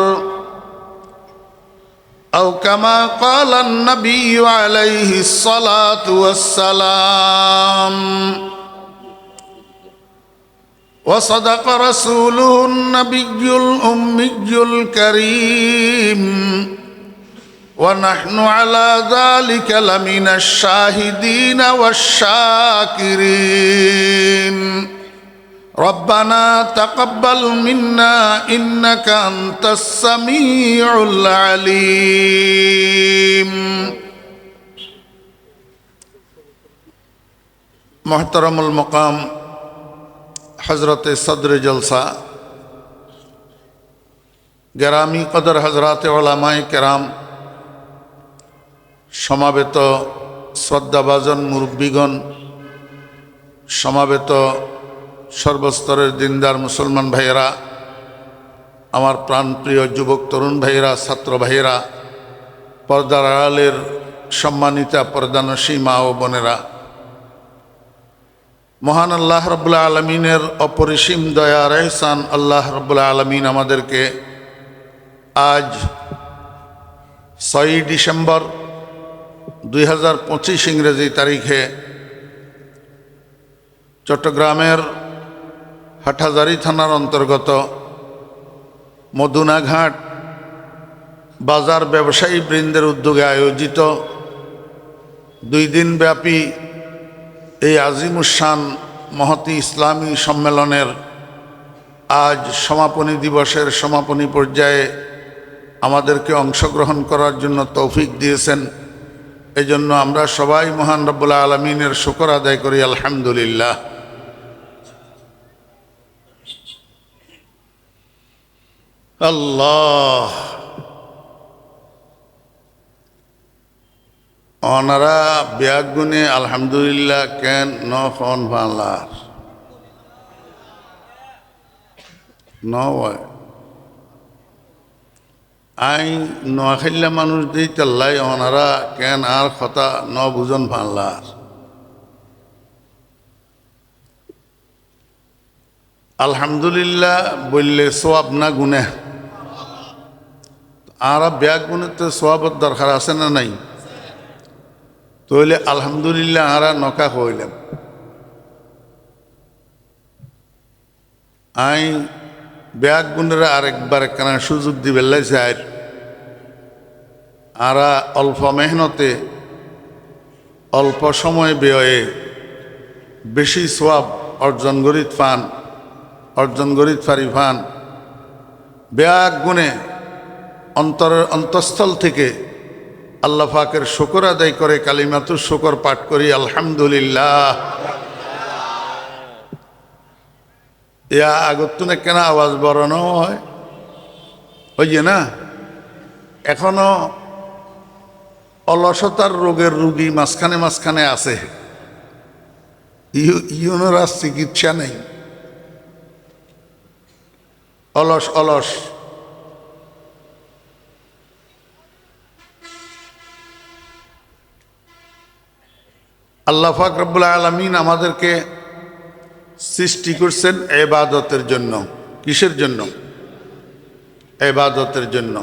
أو كما قال النبي عليه الصلاة والسلام. وصدق رسوله النبي الأمي الكريم ونحن على ذلك لمن الشاهدين والشاكرين. ربنا تقبل منا إنك أنت السميع العليم. محترم المقام حضرت صدر جلسہ گرامی قدر حضرات علماء کرام সমাবেত শ্রদ্ধাভাজন মুরব্বীগণ সমাবেত সর্বস্তরের দিনদার মুসলমান ভাইয়েরা আমার প্রাণপ্রিয় যুবক তরুণ ভাইয়েরা ছাত্র ভাইয়েরা পর্দার আড়ালের সম্মানিতা পর্দানসী মা ও বোনেরা মহান আল্লাহ রাব্বুল আলামিনের অপরিসীম দয়া আর ইহসান আল্লাহ রাব্বুল আলামিন আমাদেরকে আজ 6 ডিসেম্বর 2025 ইংরেজি তারিখে চট্টগ্রামের হাটহাজারী থানার অন্তর্গত মদুনাঘাট বাজার ব্যবসায়ী বৃন্দের উদ্যোগে আয়োজিত 2 দিনব্যাপী এই আজিমুশান মহতী ইসলামী সম্মেলনের আজ সমাপনী দিবসের সমাপনী পর্যায়ে আমাদেরকে অংশগ্রহণ করার জন্য তৌফিক দিয়েছেন। এজন্য আমরা সবাই মহান রব্বুল আলামিনের শুকর আদায় করি আলহামদুলিল্লাহ। আল্লাহ ওনারা ব্যাগুনে আলহামদুলিল্লাহ কেন নখন ভালার নয় আই নোয়াখাইলা মানুষ দিই চাল্লাই ওনারা কেন আর কথা ন বুঝন ভালার আলহামদুলিল্লাহ বললে সোয়াব না গুনে আর ব্যাগ গুনে তো সোয়াবের দরকার আছে না নাই তাহলে আলহামদুলিল্লাহ আরা নকা হইলাম আই ব্যাগ গুণেরা আরেকবার একখানা সুযোগ দিবে লাইছে আরা অল্প মেহনতে অল্প সময় ব্যয়ে বেশি সোয়াব অর্জন করিত ফান ব্যাগ গুণে অন্তঃস্থল থেকে আল্লাহ পাকের শুকর আদায় করে কালিমাতুর শুকর পাঠ করি আলহামদুলিল্লাহ। ইয়া আগতুনে কেন আওয়াজ বড়ানো হয় ওই যে না, এখনো অলসতার রোগের রুগী মাঝখানে আছে, ইউনোর আর চিকিৎসা নেই, অলস। আল্লাহ পাক রব্বুল আলামিন আমাদেরকে সৃষ্টি করছেন ইবাদতের জন্য। কিসের জন্য? ইবাদতের জন্য।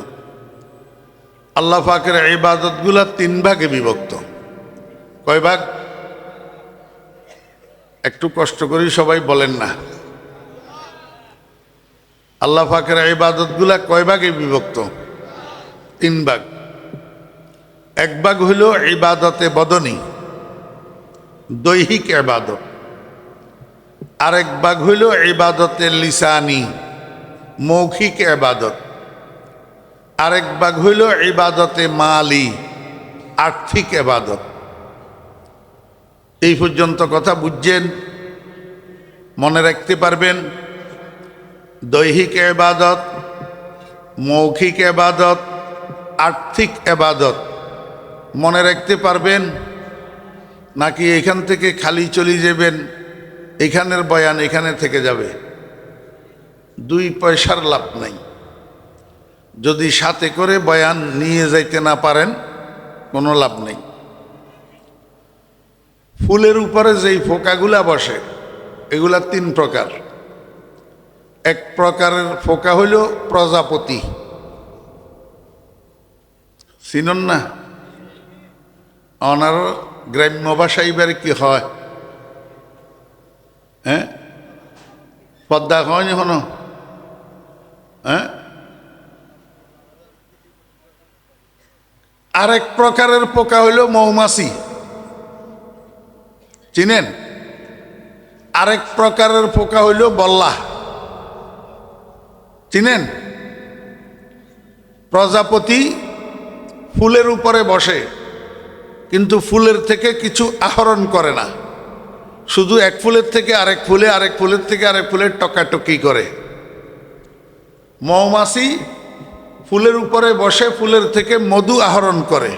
আল্লাহ পাকের ইবাদতগুলা 3 ভাগে বিভক্ত। কয় ভাগ? একটু কষ্ট করি সবাই বলেন না। আল্লাহ পাকের ইবাদতগুলা কয় ভাগে বিভক্ত? 3 ভাগ। এক ভাগ হইল ইবাদতে বদনী, দৈহিক ইবাদত। আরেক ভাগ হইল ইবাদতে লিসানি, মৌখিক ইবাদত। আরেক ভাগ হইল ইবাদতে মালি, আর্থিক ইবাদত। এই পর্যন্ত কথা বুঝছেন? মনে রাখতে পারবেন? দৈহিক ইবাদত, মৌখিক ইবাদত, আর্থিক ইবাদত মনে রাখতে পারবেন? নাকি এখান থেকে খালি চলে যাবেন, এখানের বয়ান এখানে থেকে যাবে? 2 পয়সার লাভ নাই। যদি সাথে করে বয়ান নিয়ে যাইতে না পারেন কোনো লাভ নেই। ফুলের উপরে যেই ফোকাগুলা বসে এগুলা 3 প্রকার। এক প্রকারের ফোকা হইল প্রজাপতি, চিনন না? ওনার গ্রাম্য ভাষা এবার কি হয়? হ্যাঁ, পদ্মা হয় হনো? হ্যাঁ, আরেক প্রকারের পোকা হইল মৌমাছি, চিনেন? আরেক প্রকারের পোকা হইল বল্লা, চিনেন? প্রজাপতি ফুলের উপরে বসে, কিন্তু ফুলের থেকে কিছু আহরণ করে না, শুধু এক ফুলের থেকে আরেক ফুলে, আরেক ফুলের থেকে আরেক ফুলের টকাটকি করে। মৌমাছি ফুলের উপরে বসে ফুলের থেকে মধু আহরণ করে,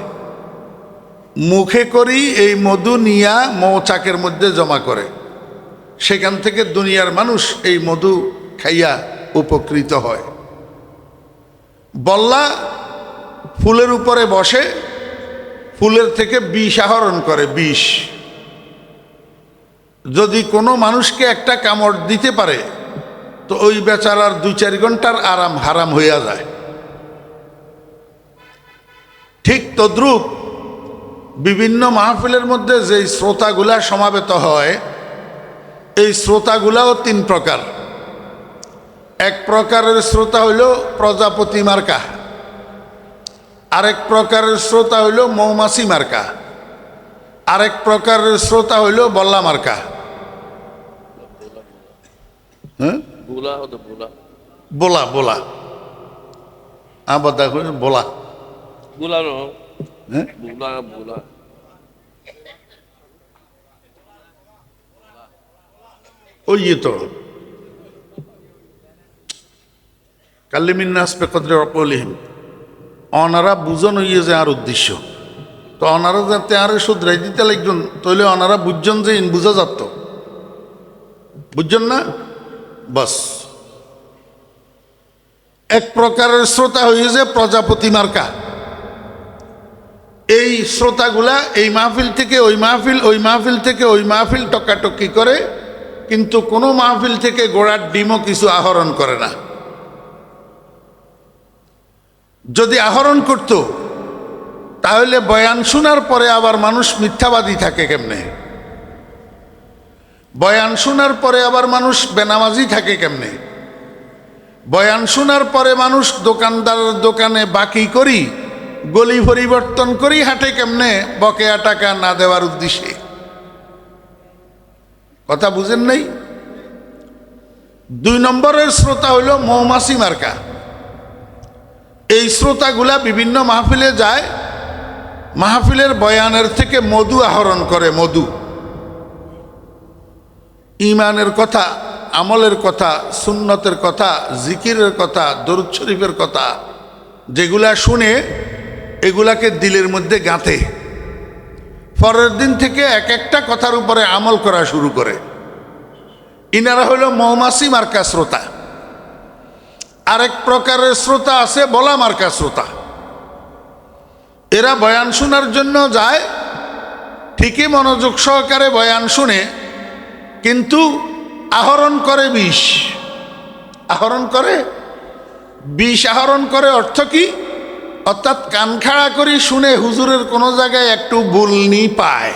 মুখে করি এই মধু নিয়া মৌচাকের মধ্যে জমা করে, সেখান থেকে দুনিয়ার মানুষ এই মধু খাইয়া উপকৃত হয়। বল্লা ফুলের উপরে বসে ফুলের থেকে বিষ আহরণ করে, বিষ। যদি কোনো মানুষকে একটা কামড় দিতে পারে তো ওই বেচারার 2-4 ঘন্টার আরাম হারাম হইয়া যায়। ঠিক তদ্রূপ বিভিন্ন মাহফিলের মধ্যে যে শ্রোতাগুলা সমাবেত হয়, এই শ্রোতাগুলাও 3 প্রকার। এক প্রকারের শ্রোতা হইল প্রজাপতি মার্কা, আরেক প্রকারের শ্রোতা হইল মৌমাছি মার্কা, আরেক প্রকারের শ্রোতা হইল বল্লা মার্কা। হ্যাঁ, বোলা বোলা আবার দেখো বোলা, হ্যাঁ, ওই তো কাল্লিমিন্নাস বেকদরে অকলিহিম। অনারা বুঝন হইয়ে যে আর উদ্দেশ্য, তো অনারা যাতে আরে শুধরাই দিতে লাগজন, তাহলে অনারা বুঝছেন যে ইন বুঝা যাত, বুঝছেন না? বাস। এক প্রকারের শ্রোতা হয়ে যে প্রজাপতি মার্কা। এই শ্রোতাগুলা এই মাহফিল থেকে ওই মাহফিল, ওই মাহফিল থেকে ওই মাহফিল টকাটকি করে, কিন্তু কোনো মাহফিল থেকে গোড়ার ডিমও কিছু আহরণ করে না। যদি আহরণ করত তাহলে বয়ান শোনার পরে আবার মানুষ মিথ্যাবাদী থাকে কেমনে? বয়ান শোনার পরে আবার মানুষ বেনামাজি থাকে কেমনে? বয়ান শোনার পরে মানুষ দোকানদারের দোকানে বাকি করি, গলি পরিবর্তন করি হাঁটে কেমনে? বকেয়া টাকা না দেওয়ার উদ্দেশ্যে। কথা বুঝেন নাই? 2 নম্বরের শ্রোতা হইল মৌমাছি মার্কা। এই শ্রোতাগুলা বিভিন্ন মাহফিলে যায়, মাহফিলের বয়ানের থেকে মধু আহরণ করে। মধু, ঈমানের কথা, আমলের কথা, সুন্নতের কথা, জিকিরের কথা, দরুদ শরীফের কথা যেগুলা শুনে এগুলাকে দিলের মধ্যে গাঁথে। পরের দিন থেকে এক একটা কথার উপরে আমল করা শুরু করে। ইনারা হইল মৌমাছি মার্কা শ্রোতা। আরেক প্রকারের শ্রোতা আছে বলা মার্কা শ্রোতা। এরা বয়ান শোনার জন্য যায়, ঠিকই মনোযোগ সহকারে বয়ান শুনে, কিন্তু আহরণ করে বিষ। আহরণ করে বিষ। আহরণ করে অর্থ কি? অর্থাৎ কান খাড়া করি শুনে হুজুরের কোনো জায়গায় একটু ভুলনি পায়,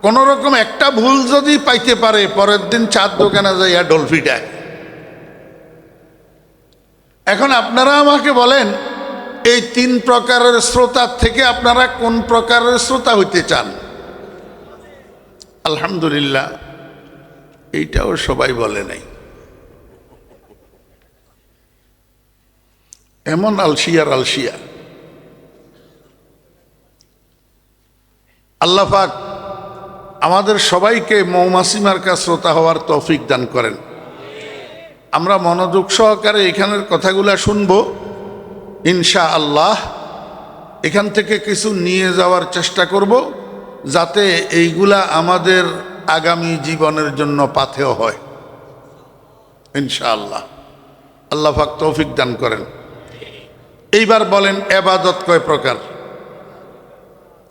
কোন রকম একটা ভুল যদি পাইতে পারে, পরের দিন চার দোকানে যাইয়া ডলফিটায়। এখন আপনারা আমাকে বলেন, এই 3 প্রকারের শ্রোতার থেকে আপনারা কোন প্রকারের শ্রোতা হইতে চান? আলহামদুলিল্লাহ, এইটাও সবাই বলে নাই। এমন আলসিয়ার আলসিয়া। আল্লাহ পাক আমাদের সবাইকে মৌমাছি মার্কা শ্রোতা হওয়ার তৌফিক দান করেন। আমরা মনোযোগ সহকারে এখানের কথাগুলা শুনব ইনশাআল্লাহ। এখান থেকে কিছু নিয়ে যাওয়ার চেষ্টা করব, যাতে এইগুলা আমাদের আগামী জীবনের জন্য পাথেয় হয় ইনশাআল্লাহ। আল্লাহ পাক তৌফিক দান করেন। এইবার বলেন, এবাদত কয় প্রকার?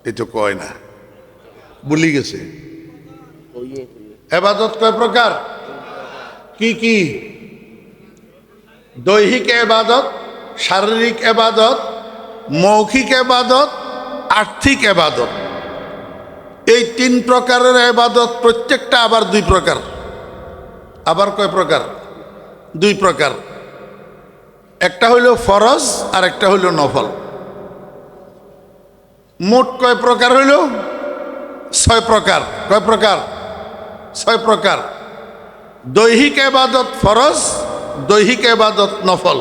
এই তো কয় না, ভুলি গেছে। এবাদত কয় প্রকার? কি কি? দৈহিক এবাদত, শারীরিক এবাদত, মৌখিক এবাদত, আর্থিক এবাদত। এই 3 প্রকারের এবাদত প্রত্যেকটা আবার 2 প্রকার। আবার কয় প্রকার? 2 প্রকার। একটা হইল ফরজ আর একটা হইল নফল। মোট কয় প্রকার হইল? 6 প্রকার। কয় প্রকার? 6 প্রকার। দৈহিক এবাদত ফরজ, দৈহিক এবাদত নফল।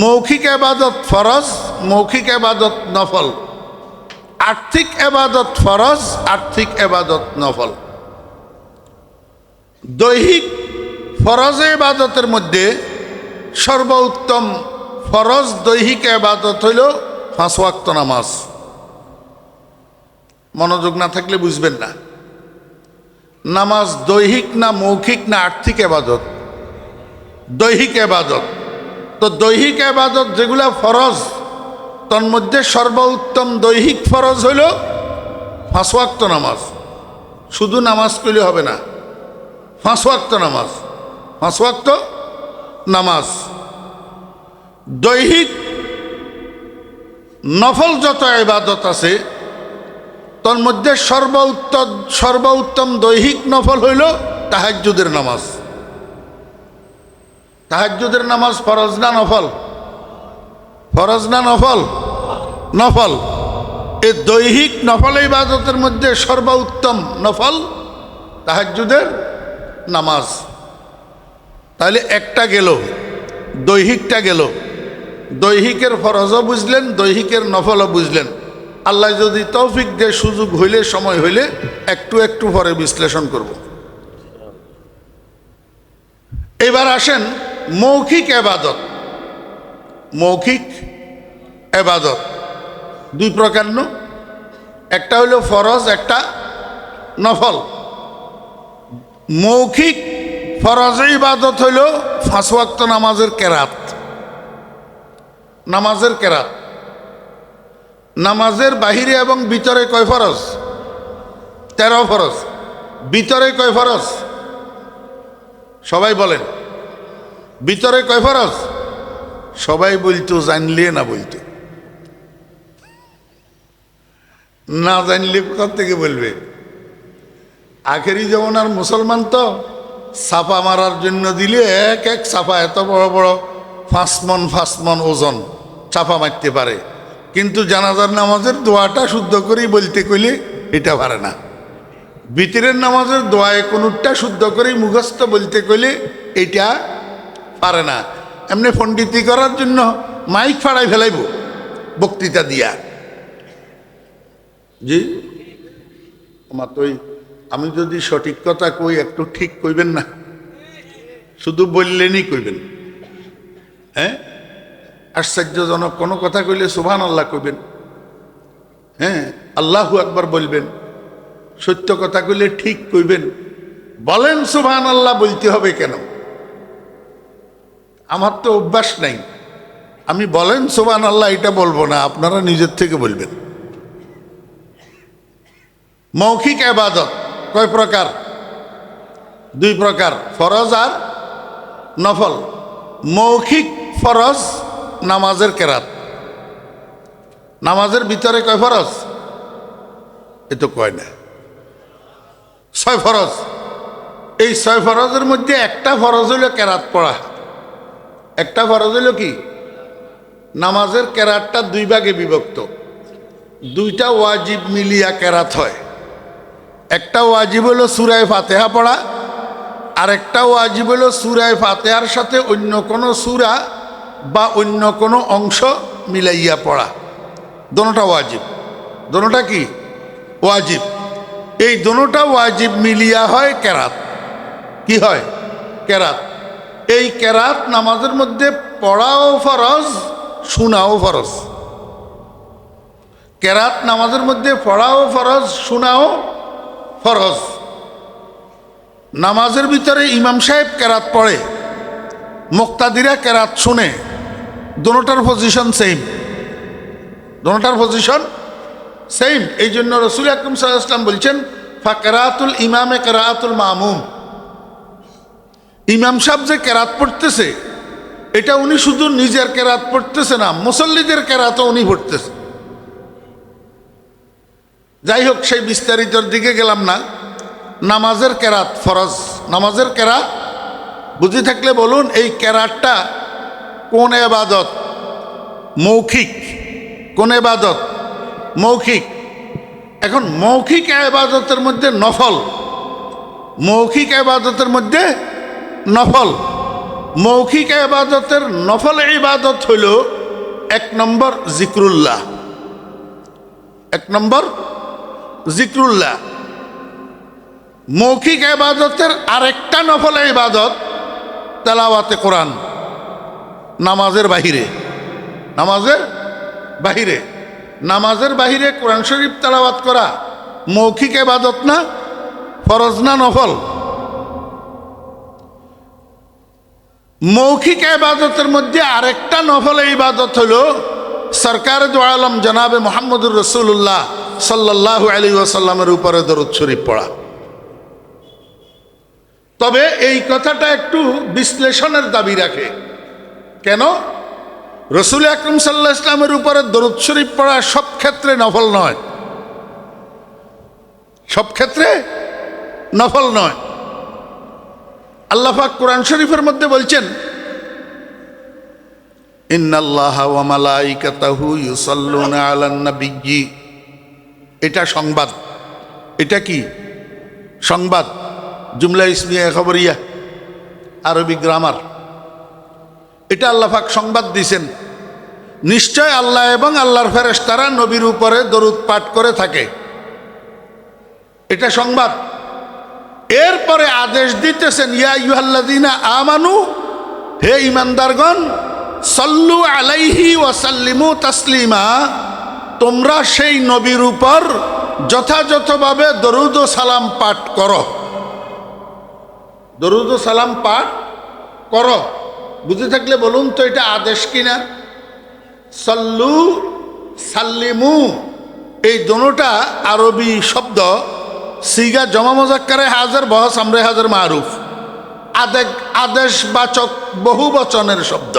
মৌখিক এবাদত ফরজ, মৌখিক এবাদত নফল। আর্থিক এবাদত ফরজ, আর্থিক এবাদত নফল। দৈহিক ফরজ এবাদতের মধ্যে সর্বোত্তম ফরজ দৈহিক এবাদত হইল 5 ওয়াক্ত নামাজ। মনোযোগ না থাকলে বুঝবেন না। নামাজ দৈহিক না মৌখিক না আর্থিক এবাদত? দৈহিক এবাদত। তো দৈহিক এবাদত যেগুলা ফরজ, তার মধ্যে সর্বোত্তম দৈহিক ফরজ হইল 5 ওয়াক্ত নামাজ। শুধু নামাজ কইলে হবে না, 5 ওয়াক্ত নামাজ। 5 ওয়াক্ত নামাজ। দৈহিক নফল যত ইবাদত আছে, তার মধ্যে সর্বোত্তম দৈহিক নফল হইল তাহাজ্জুদের নামাজ। তাহাজ্জুদের নামাজ ফরজ না নফল? ফরজ না নফল? নফল। এই দৈহিক নফল ইবাদতের মধ্যে সর্বোত্তম নফল তাহাজ্জুদের নামাজ। তাহলে একটা গেল, দৈহিকটা গেল। দৈহিকের ফরজও বুঝলেন, দৈহিকের নফলও বুঝলেন। আল্লাহ যদি তৌফিক দেয়, সুযোগ হইলে, সময় হইলে একটু একটু পরে বিশ্লেষণ করব। এবার আসেন মৌখিক এবাদত। মৌখিক এবাদত 2 প্রকার। একটা হইল ফরজ, একটা নফল। মৌখিক ফরজ ইবাদত হইল 5 ওয়াক্ত নামাজের কেরাত। নামাজের কেরাত। নামাজের বাহিরে এবং ভিতরে কয় ফরজ? 13 ফরজ। ভিতরে কয় ফরজ? সবাই বলেন, ভিতরে কয় ফরজ? সবাই বলতো, জানলে না বলতো, না জানলে কোথা থেকে বলবে? আখেরি জমানার মুসলমান তো ছাপা মারার জন্য দিলে এক এক ছাপা এত বড় বড় 5 মণ ওজন চাপা মারতে পারে, কিন্তু জানাজার নামাজের দোয়াটা শুদ্ধ করেই বলতে কইলে এটা পারে না। বিতরের নামাজের দোয়ায় কোনটা শুদ্ধ করেই মুখস্থ বলতে কইলে এটা পারে না। এমনি পণ্ডিতি করার জন্য মাইক ফাড়াই ফেলাইব বক্তৃতা দিয়া। জি আমার তো আমি যদি সঠিক কথা কই একটু ঠিক কইবেন না, শুধু বললেনই কইবেন। হ্যাঁ, আশ্চর্যজনক কোনো কথা কইলে সুবহানাল্লাহ কইবেন, হ্যাঁ আল্লাহু আকবার বলবেন। সত্য কথা কইলে ঠিক কইবেন। বলেন সুবহানাল্লাহ বলতে হবে কেন? আমার তো অভ্যাস নাই, আমি বলেন সুবহানাল্লাহ এটা বলবো না, আপনারা নিজের থেকে বলবেন। মৌখিক ইবাদত কয় প্রকার? 2 প্রকার, ফরজ আর নফল। মৌখিক ফরজ নামাজের কেরাত। নামাজের ভিতরে কয় ফরজ? এ তো কয় না, 6 ফরজ। এই 6 ফরজের মধ্যে একটা ফরজ হইল কেরাত পড়া। একটা ফরজ হইল কি? নামাজের কেরাতটা 2 ভাগে বিভক্ত। 2টা ওয়াজিব মিলিয়া কেরাত হয়। একটা ওয়াজিব হলো সূরা ফাতিহা পড়া, আর একটা ওয়াজিব হলো সূরা ফাতিহার সাথে অন্য কোনো সূরা বা অন্য কোনো অংশ মিলাইয়া পড়া। দোনোটা ওয়াজিব। দোনোটা কি? ওয়াজিব। এই দোনোটা ওয়াজিব মিলিয়া হয় কেরাত। কি হয়? কেরাত। এই কেরাত নামাজের মধ্যে পড়াও ফরজ, শোনাও ফরজ। কেরাত নামাজের মধ্যে পড়াও ফরজ, শোনাও ফরজ। নামাজের ভিতরে ইমাম সাহেব কেরাত পড়ে, মুক্তাদিরা কেরাত শুনে, দোনোটার পজিশন সেম। দোনোটার পজিশন সেম। এই জন্য রাসূল আকরাম সাল্লাল্লাহু আলাইহি ওয়াসাল্লাম বলছেন, ফাকরাতুল ইমামে কিরাতুল মামুম। ইমাম সাহেব যে কেরাত পড়তেছে, এটা উনি শুধু নিজের কেরাত পড়তেছে না, মুসল্লিদের কেরাতও উনি পড়তেছে। যাই হোক, সেই বিস্তারিতর দিকে গেলাম না। নামাজের কেরাত ফরজ। নামাজের কেরাত বুঝে থাকলে বলুন, এই কেরাতটা কোন ইবাদত? মৌখিক। কোন ইবাদত? মৌখিক। এখন মৌখিক ইবাদতের মধ্যে নফল। মৌখিক ইবাদতের মধ্যে নফল। মৌখিক ইবাদতের নফল ইবাদত হইল 1 নম্বর জিক্রুল্লাহ। 1 নম্বর জিক্রুল্লাহ। মৌখিক ইবাদতের আরেকটা নফল ইবাদত তেলাওয়াতে কোরআন। নামাজের বাহিরে। নামাজের বাহিরে। নামাজের বাহিরে কোরআন শরীফ তেলাওয়াত করা মৌখিক ইবাদত না? ফরজ না নফল? মৌখিক ইবাদতের মধ্যে আরেকটা নফল ইবাদত হলো সরকার দু আলম জনাবে মুহাম্মদুর রাসূলুল্লাহ সাল্লাল্লাহু আলাইহি ওয়াসাল্লামের উপরে দরুদ শরীফ পড়া। তবে এই কথাটা একটু বিশ্লেষণের দাবি রাখে। কেন? রাসূল আকরাম সাল্লাল্লাহু আলাইহি ওয়াসাল্লামের উপরে দরুদ শরীফ পড়া সব ক্ষেত্রে নফল নয়। সব ক্ষেত্রে নফল নয়। আল্লাহ পাক কোরআন শরীফের মধ্যে বলছেন, ইন্নাল্লাহা ওয়া মালাইকাতাহু ইউসাল্লুনা আলান নাবিয়্যি। এটা সংবাদ। এটা কি সংবাদ? জুমলা ইসমিয়া খবরিয়া, আরবি গ্রামার। এটা আল্লাহ পাক সংবাদ দিয়েছেন, নিশ্চয় আল্লাহ এবং আল্লাহর ফেরেশতারা নবীর উপরে দরুদ পাঠ করে থাকে। এটা সংবাদ। এরপরে আদেশ দিতেছেন, ইয়া আইয়ুহাল্লাযীনা আমানু, হে ঈমানদারগণ, সাল্লু আলাইহি ওয়া সাল্লিমু তাসলিমা, তোমরা সেই নবীর উপর যথাযথভাবে দরুদ ও সালাম পাঠ করো। দরুদ ও সালাম পাঠ করো। বুঝে থাকলে বলুন তো এটা আদেশ কিনা? সাল্লু সাল্লিমু এই দোনোটা আরবি শব্দ, সিগা জমা মুযাক্কারে হাজার বহস আমরে হাজার মারুফ। আদেশবাচক বহু বচনের শব্দ।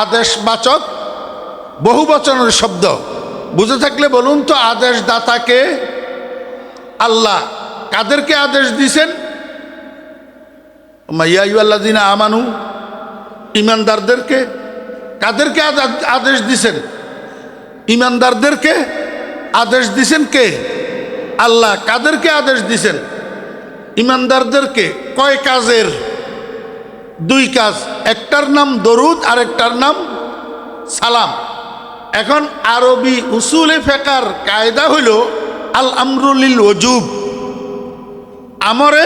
আদেশবাচক বহু বচনের শব্দ। বুঝে থাকলে বলুন তো আদেশ দাতাকে? আল্লাহ। কাদেরকে আদেশ দিছেন? ইয়া আইয়ুহাল্লাযীনা আমানু, ঈমানদারদেরকে। কাদেরকে আদেশ দিছেন? ঈমানদারদেরকে আদেশ দিছেন কে? আল্লাহ। কাদেরকে আদেশ দিছেন? ঈমানদারদেরকে। কয় কাজের? 2 কাজ। একটার নাম দরুদ আর একটার নাম সালাম। এখন আরবি উসুলে ফিকহের কায়দা হইল আল আমরু লিল ওজুব। আমরে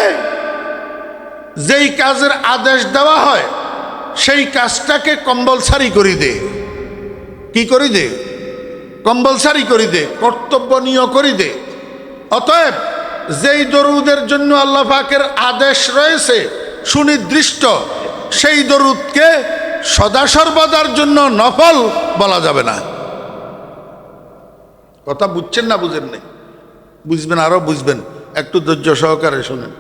যেই কাজের আদেশ দেওয়া হয় সেই কাজটাকে কম্পালসারি করে দে। কি করে দে? কম্পালসারি করে দে, কর্তব্যনীয় করে দে। অতএব যেই দরুদের জন্য আল্লাহ পাকের আদেশ রয়েছে সুনির্দিষ্ট, সেই দরুদকে সদা সর্বদার জন্য নফল বলা যাবে না। কথা বুঝছেন না বুঝেন নাই? বুঝবেন, আরো বুঝবেন, একটু ধৈর্য সহকারে শুনেন।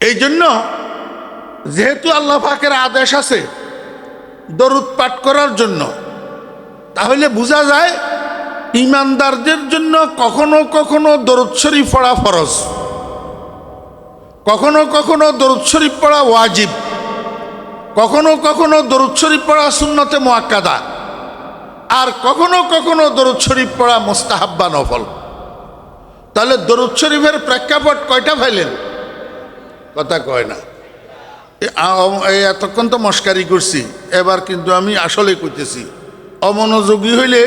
এই জন্য যেহেতু আল্লাহ পাকের আদেশ আছে দরুদ পাঠ করার জন্য, তাহলে বোঝা যায় ঈমানদারদের জন্য কখনো কখনো দরুদ শরীফ পড়া ফরজ, কখনো কখনো দরুদ শরীফ পড়া ওয়াজিব, কখনো কখনো দরুদ শরীফ পড়া সুন্নতে মুআক্কাদা, আর কখনো কখনো দরুদ শরীফ পড়া মুস্তাহাব্বা নফল। তাহলে দরুদ শরীফের প্রেক্ষাপট কয়টা পাইলেন? কথা কয় না। এতক্ষণ তো মস্কারি করছি, এবার কিন্তু আমি আসলে কইতেছি। অমনোযোগী হইলে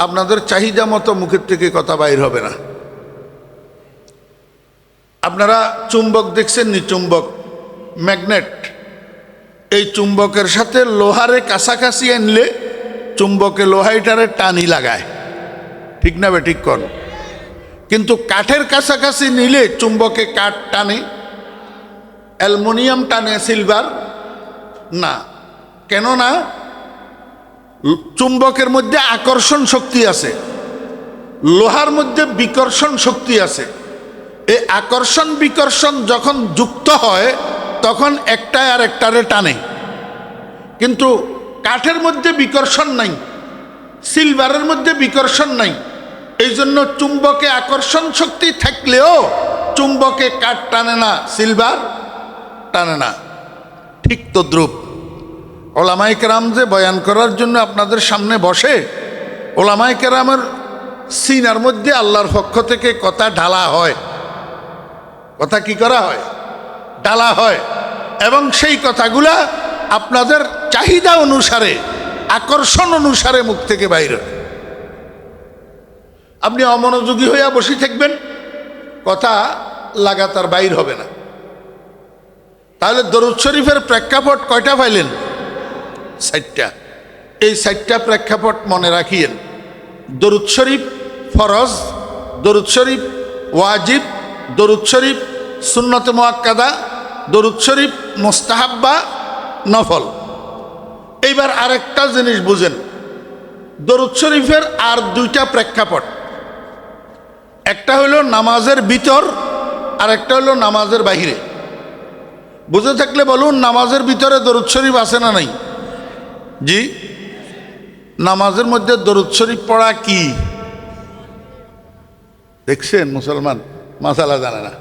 আপনাদের চাহিদা মতো মুখের থেকে কথা বাইর হবে না। আপনারা চুম্বক দেখছেন নি? চুম্বক, ম্যাগনেট। এই চুম্বকের সাথে লোহারে কাছাকাছি আনলে চুম্বকে লোহাইটারে টানি লাগায়, ঠিক না বে? ঠিক কর। কিন্তু কাঠের কাছাকাছি নিলে চুম্বকে কাঠ টানে, অ্যালুমিনিয়াম টানে, সিলভার না। কেন না? চুম্বকের মধ্যে আকর্ষণ শক্তি আছে, লোহার মধ্যে বিকর্ষণ শক্তি আছে। এই আকর্ষণ বিকর্ষণ যখন যুক্ত হয় তখন একটাই আর একটারে টানে। কিন্তু কাঠের মধ্যে বিকর্ষণ নাই, সিলভারের মধ্যে বিকর্ষণ নাই। এই জন্য চুম্বকে আকর্ষণ শক্তি থাকলেও চুম্বকে কাঠ টানে না, সিলভার টানে না। ঠিক তদ্রূপ ওলামায়ে কেরাম যে বয়ান করার জন্য আপনাদের সামনে বসে, ওলামায়ে কেরামের সিনার মধ্যে আল্লাহর পক্ষ থেকে কথা ঢালা হয়। কথা কি করা হয়? ঢালা হয়। এবং সেই কথাগুলা আপনাদের চাহিদা অনুসারে, আকর্ষণ অনুসারে মুখ থেকে বাইরে। আপনি অমনোযোগী হইয়া বসে থাকবেন, কথা লাগাতার বাইর হবে না। তাহলে দরুদ শরীফের প্রেক্ষাপট কয়টা পাইলেন? 4টা। এই 4টা প্রেক্ষাপট মনে রাখিয়েন। দরুদ শরীফ ফরজ, দরুদ শরীফ ওয়াজিব, দরুদ শরীফ সুন্নতে মুআক্কাদা, দরুদ শরীফ মুস্তাহাব্বা নফল। এইবার আরেকটা জিনিস বুঝেন, দরুদ শরীফের আর 2টা প্রেক্ষাপট। একটা হলো নামাজের ভিতর, আর একটা হলো নামাজের বাহিরে। বুঝে থাকলে বলুন, নামাজের ভিতরে দরুদ শরীফ আছে না নাই? জি। নামাজের মধ্যে দরুদ শরীফ পড়া কি? দেখছেন মুসলমান মাসালা জানে না।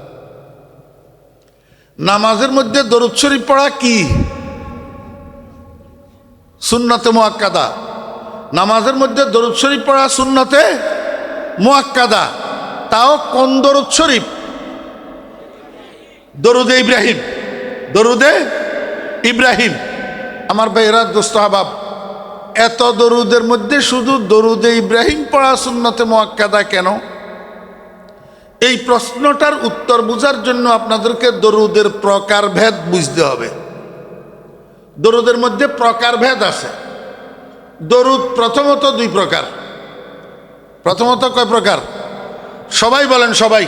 নামাজের মধ্যে দরুদ শরীফ পড়া কি? সুন্নতে মুআক্কাদা। নামাজের মধ্যে দরুদ শরীফ পড়া সুন্নতে মুআক্কাদা। তাও কোন দরুদ শরীফ? দরুদে ইব্রাহিম। দরুদে ইব্রাহিম। আমার ভাইরা, দোস্ত আহবাব, এত দরুদের মধ্যে শুধু দরুদে ইব্রাহিম পড়া সুন্নতে মুআক্কাদা কেন? এই প্রশ্নটার উত্তর বোঝার জন্য আপনাদেরকে দরুদের প্রকারভেদ বুঝতে হবে। দরুদের মধ্যে প্রকারভেদ আছে। দরুদ প্রথমত 2 প্রকার। প্রথমত কয় প্রকার? সবাই বলেন, সবাই।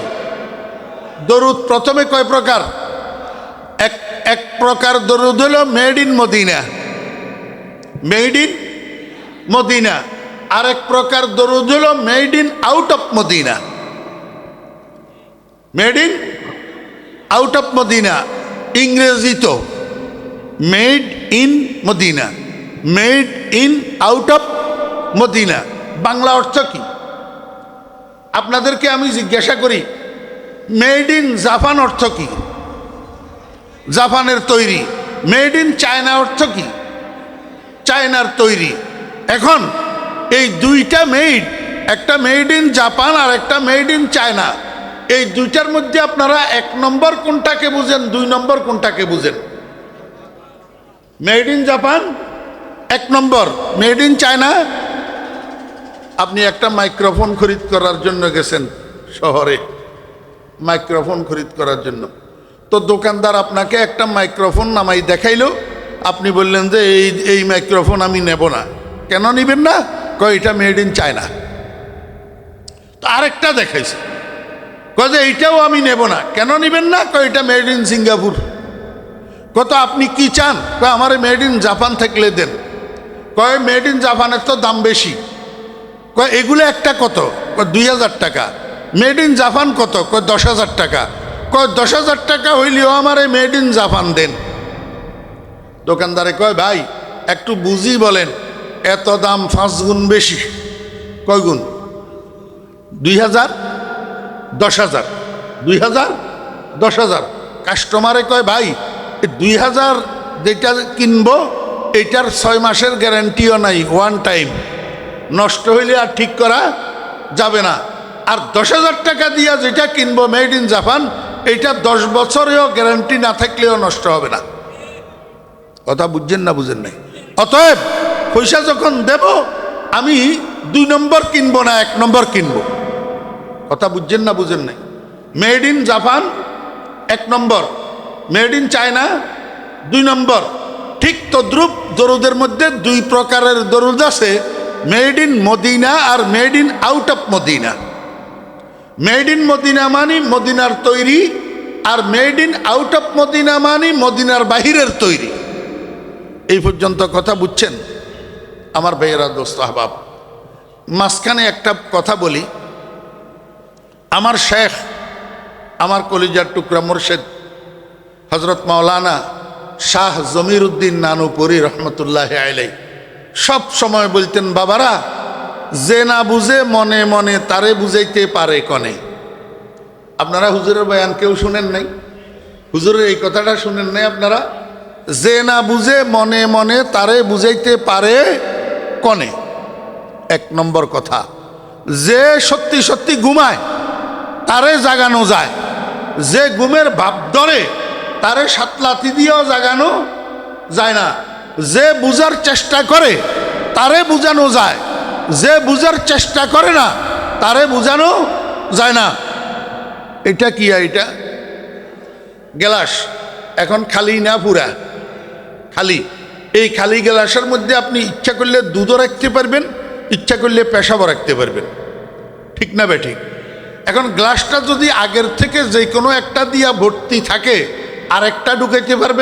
দরুদ প্রথমে কয় প্রকার? এক প্রকার দরুদ হলো made in Medina, made in Medina. আরেক প্রকার দরুদ হলো made in out of Medina, made in out of Medina. ইংরেজি তো made in Medina, made in out of Medina Bangla অর্থ কি? আপনাদেরকে আমি জিজ্ঞাসা করি, মেড ইন জাপান অর্থ কি? জাপানের তৈরি। মেড ইন চায়না অর্থ কি? চায়নার তৈরি। এখন এই দুইটা মেড, একটা মেড ইন জাপান আর একটা মেড ইন চায়না, এই দুইটার মধ্যে আপনারা 1 নম্বর কোনটাকে বুঝেন, 2 নম্বর কোনটাকে বুঝেন? মেড ইন জাপান 1 নম্বর, মেড ইন চায়না। আপনি একটা মাইক্রোফোন খরিদ করার জন্য গেছেন শহরে, মাইক্রোফোন খরিদ করার জন্য, তো দোকানদার আপনাকে একটা মাইক্রোফোন নামাই দেখাইলো, আপনি বললেন যে এই মাইক্রোফোন আমি নেব না। কেন নিবেন না? কয় এটা মেড ইন চায়না। তো আরেকটা দেখাইছে, কয় যে এইটাও আমি নেব না। কেন নিবেন না? কয় এটা মেড ইন সিঙ্গাপুর। কত আপনি কি চান? কয় আমার মেড ইন জাপান থাকলে দেন। কয় মেড ইন জাপানের তো দাম বেশি। কয় এগুলো একটা কত? কয় 2000 টাকা। মেড ইন জাপান কত? কয় 10,000 টাকা। কয় 10,000 টাকা হইলেও আমার মেড ইন জাপান দেন। দোকানদারে কয় ভাই একটু বুঝি বলেন, এত দাম 5 গুণ বেশি। কয় গুণ? 2000, 10,000, 2000, 10,000। কাস্টমারে কয় ভাই 2000 যেটা কিনবো এটার 6 মাসের গ্যারান্টিও নাই, ওয়ান টাইম, নষ্ট হইলে আর ঠিক করা যাবে না। আর 10,000 টাকা দিয়া যেটা কিনবো মেড ইন জাপান, এটা 10 বছরেও গ্যারান্টি না থাকলেও নষ্ট হবে না। কথা বুঝছেন না বুঝেন নাই? অতএব পয়সা যখন দেব আমি 2 নম্বর কিনবো না, 1 নম্বর কিনবো। কথা বুঝছেন না বুঝেন নাই? মেড ইন জাপান 1 নম্বর, মেড ইন চায়না 2 নম্বর। ঠিক তদ্রুপ দরুদের মধ্যে 2 প্রকারের দরুদ আছে, মেড ইন মদিনা আর made in out of Medina. Made in Medina মানে মদিনার তৈরি, আর made in out of Medina মানে মদিনার বাহিরের তৈরি। এই পর্যন্ত কথা বুঝছেন আমার ভাইয়েরা, দোস্ত আহবাব? মাঝখানে একটা কথা বলি। আমার শেখ, আমার কলিজার টুকরা মুর্শেদ হজরত মাওলানা শাহ জমির উদ্দিন নানুপুরি রহমতুল্লাহ আলাই সব সময় বলতেন, বাবারা যে না বুঝে মনে মনে তারে বুঝাইতে পারে কনে। আপনারা হুজুরের বয়ান কেউ শুনেন নাই? হুজুরের এই কথাটা শুনেন নাই আপনারা? যে না বুঝে মনে মনে তারে বুঝাইতে পারে কনে। 1 নম্বর কথা। যে সত্যি সত্যি ঘুমায় তারে জাগানো যায়, যে ঘুমের ভাব ধরে তারে সাতলাতি দিয়েও জাগানো যায় না। যে বুঝার চেষ্টা করে তারে বুঝানো যায়, যে বুঝার চেষ্টা করে না তারে বুঝানো যায় না। এটা কি? এটা গ্লাস, এখন খালি না পুরা? খালি। এই খালি গ্লাসের মধ্যে আপনি ইচ্ছা করলে দুধও রাখতে পারবেন, ইচ্ছা করলে পেশাবও রাখতে পারবেন, ঠিক না বেঠিক? এখন গ্লাসটা যদি আগের থেকে যে কোনো একটা দিয়া ভর্তি থাকে আর একটা ঢুকাইতে পারবেন।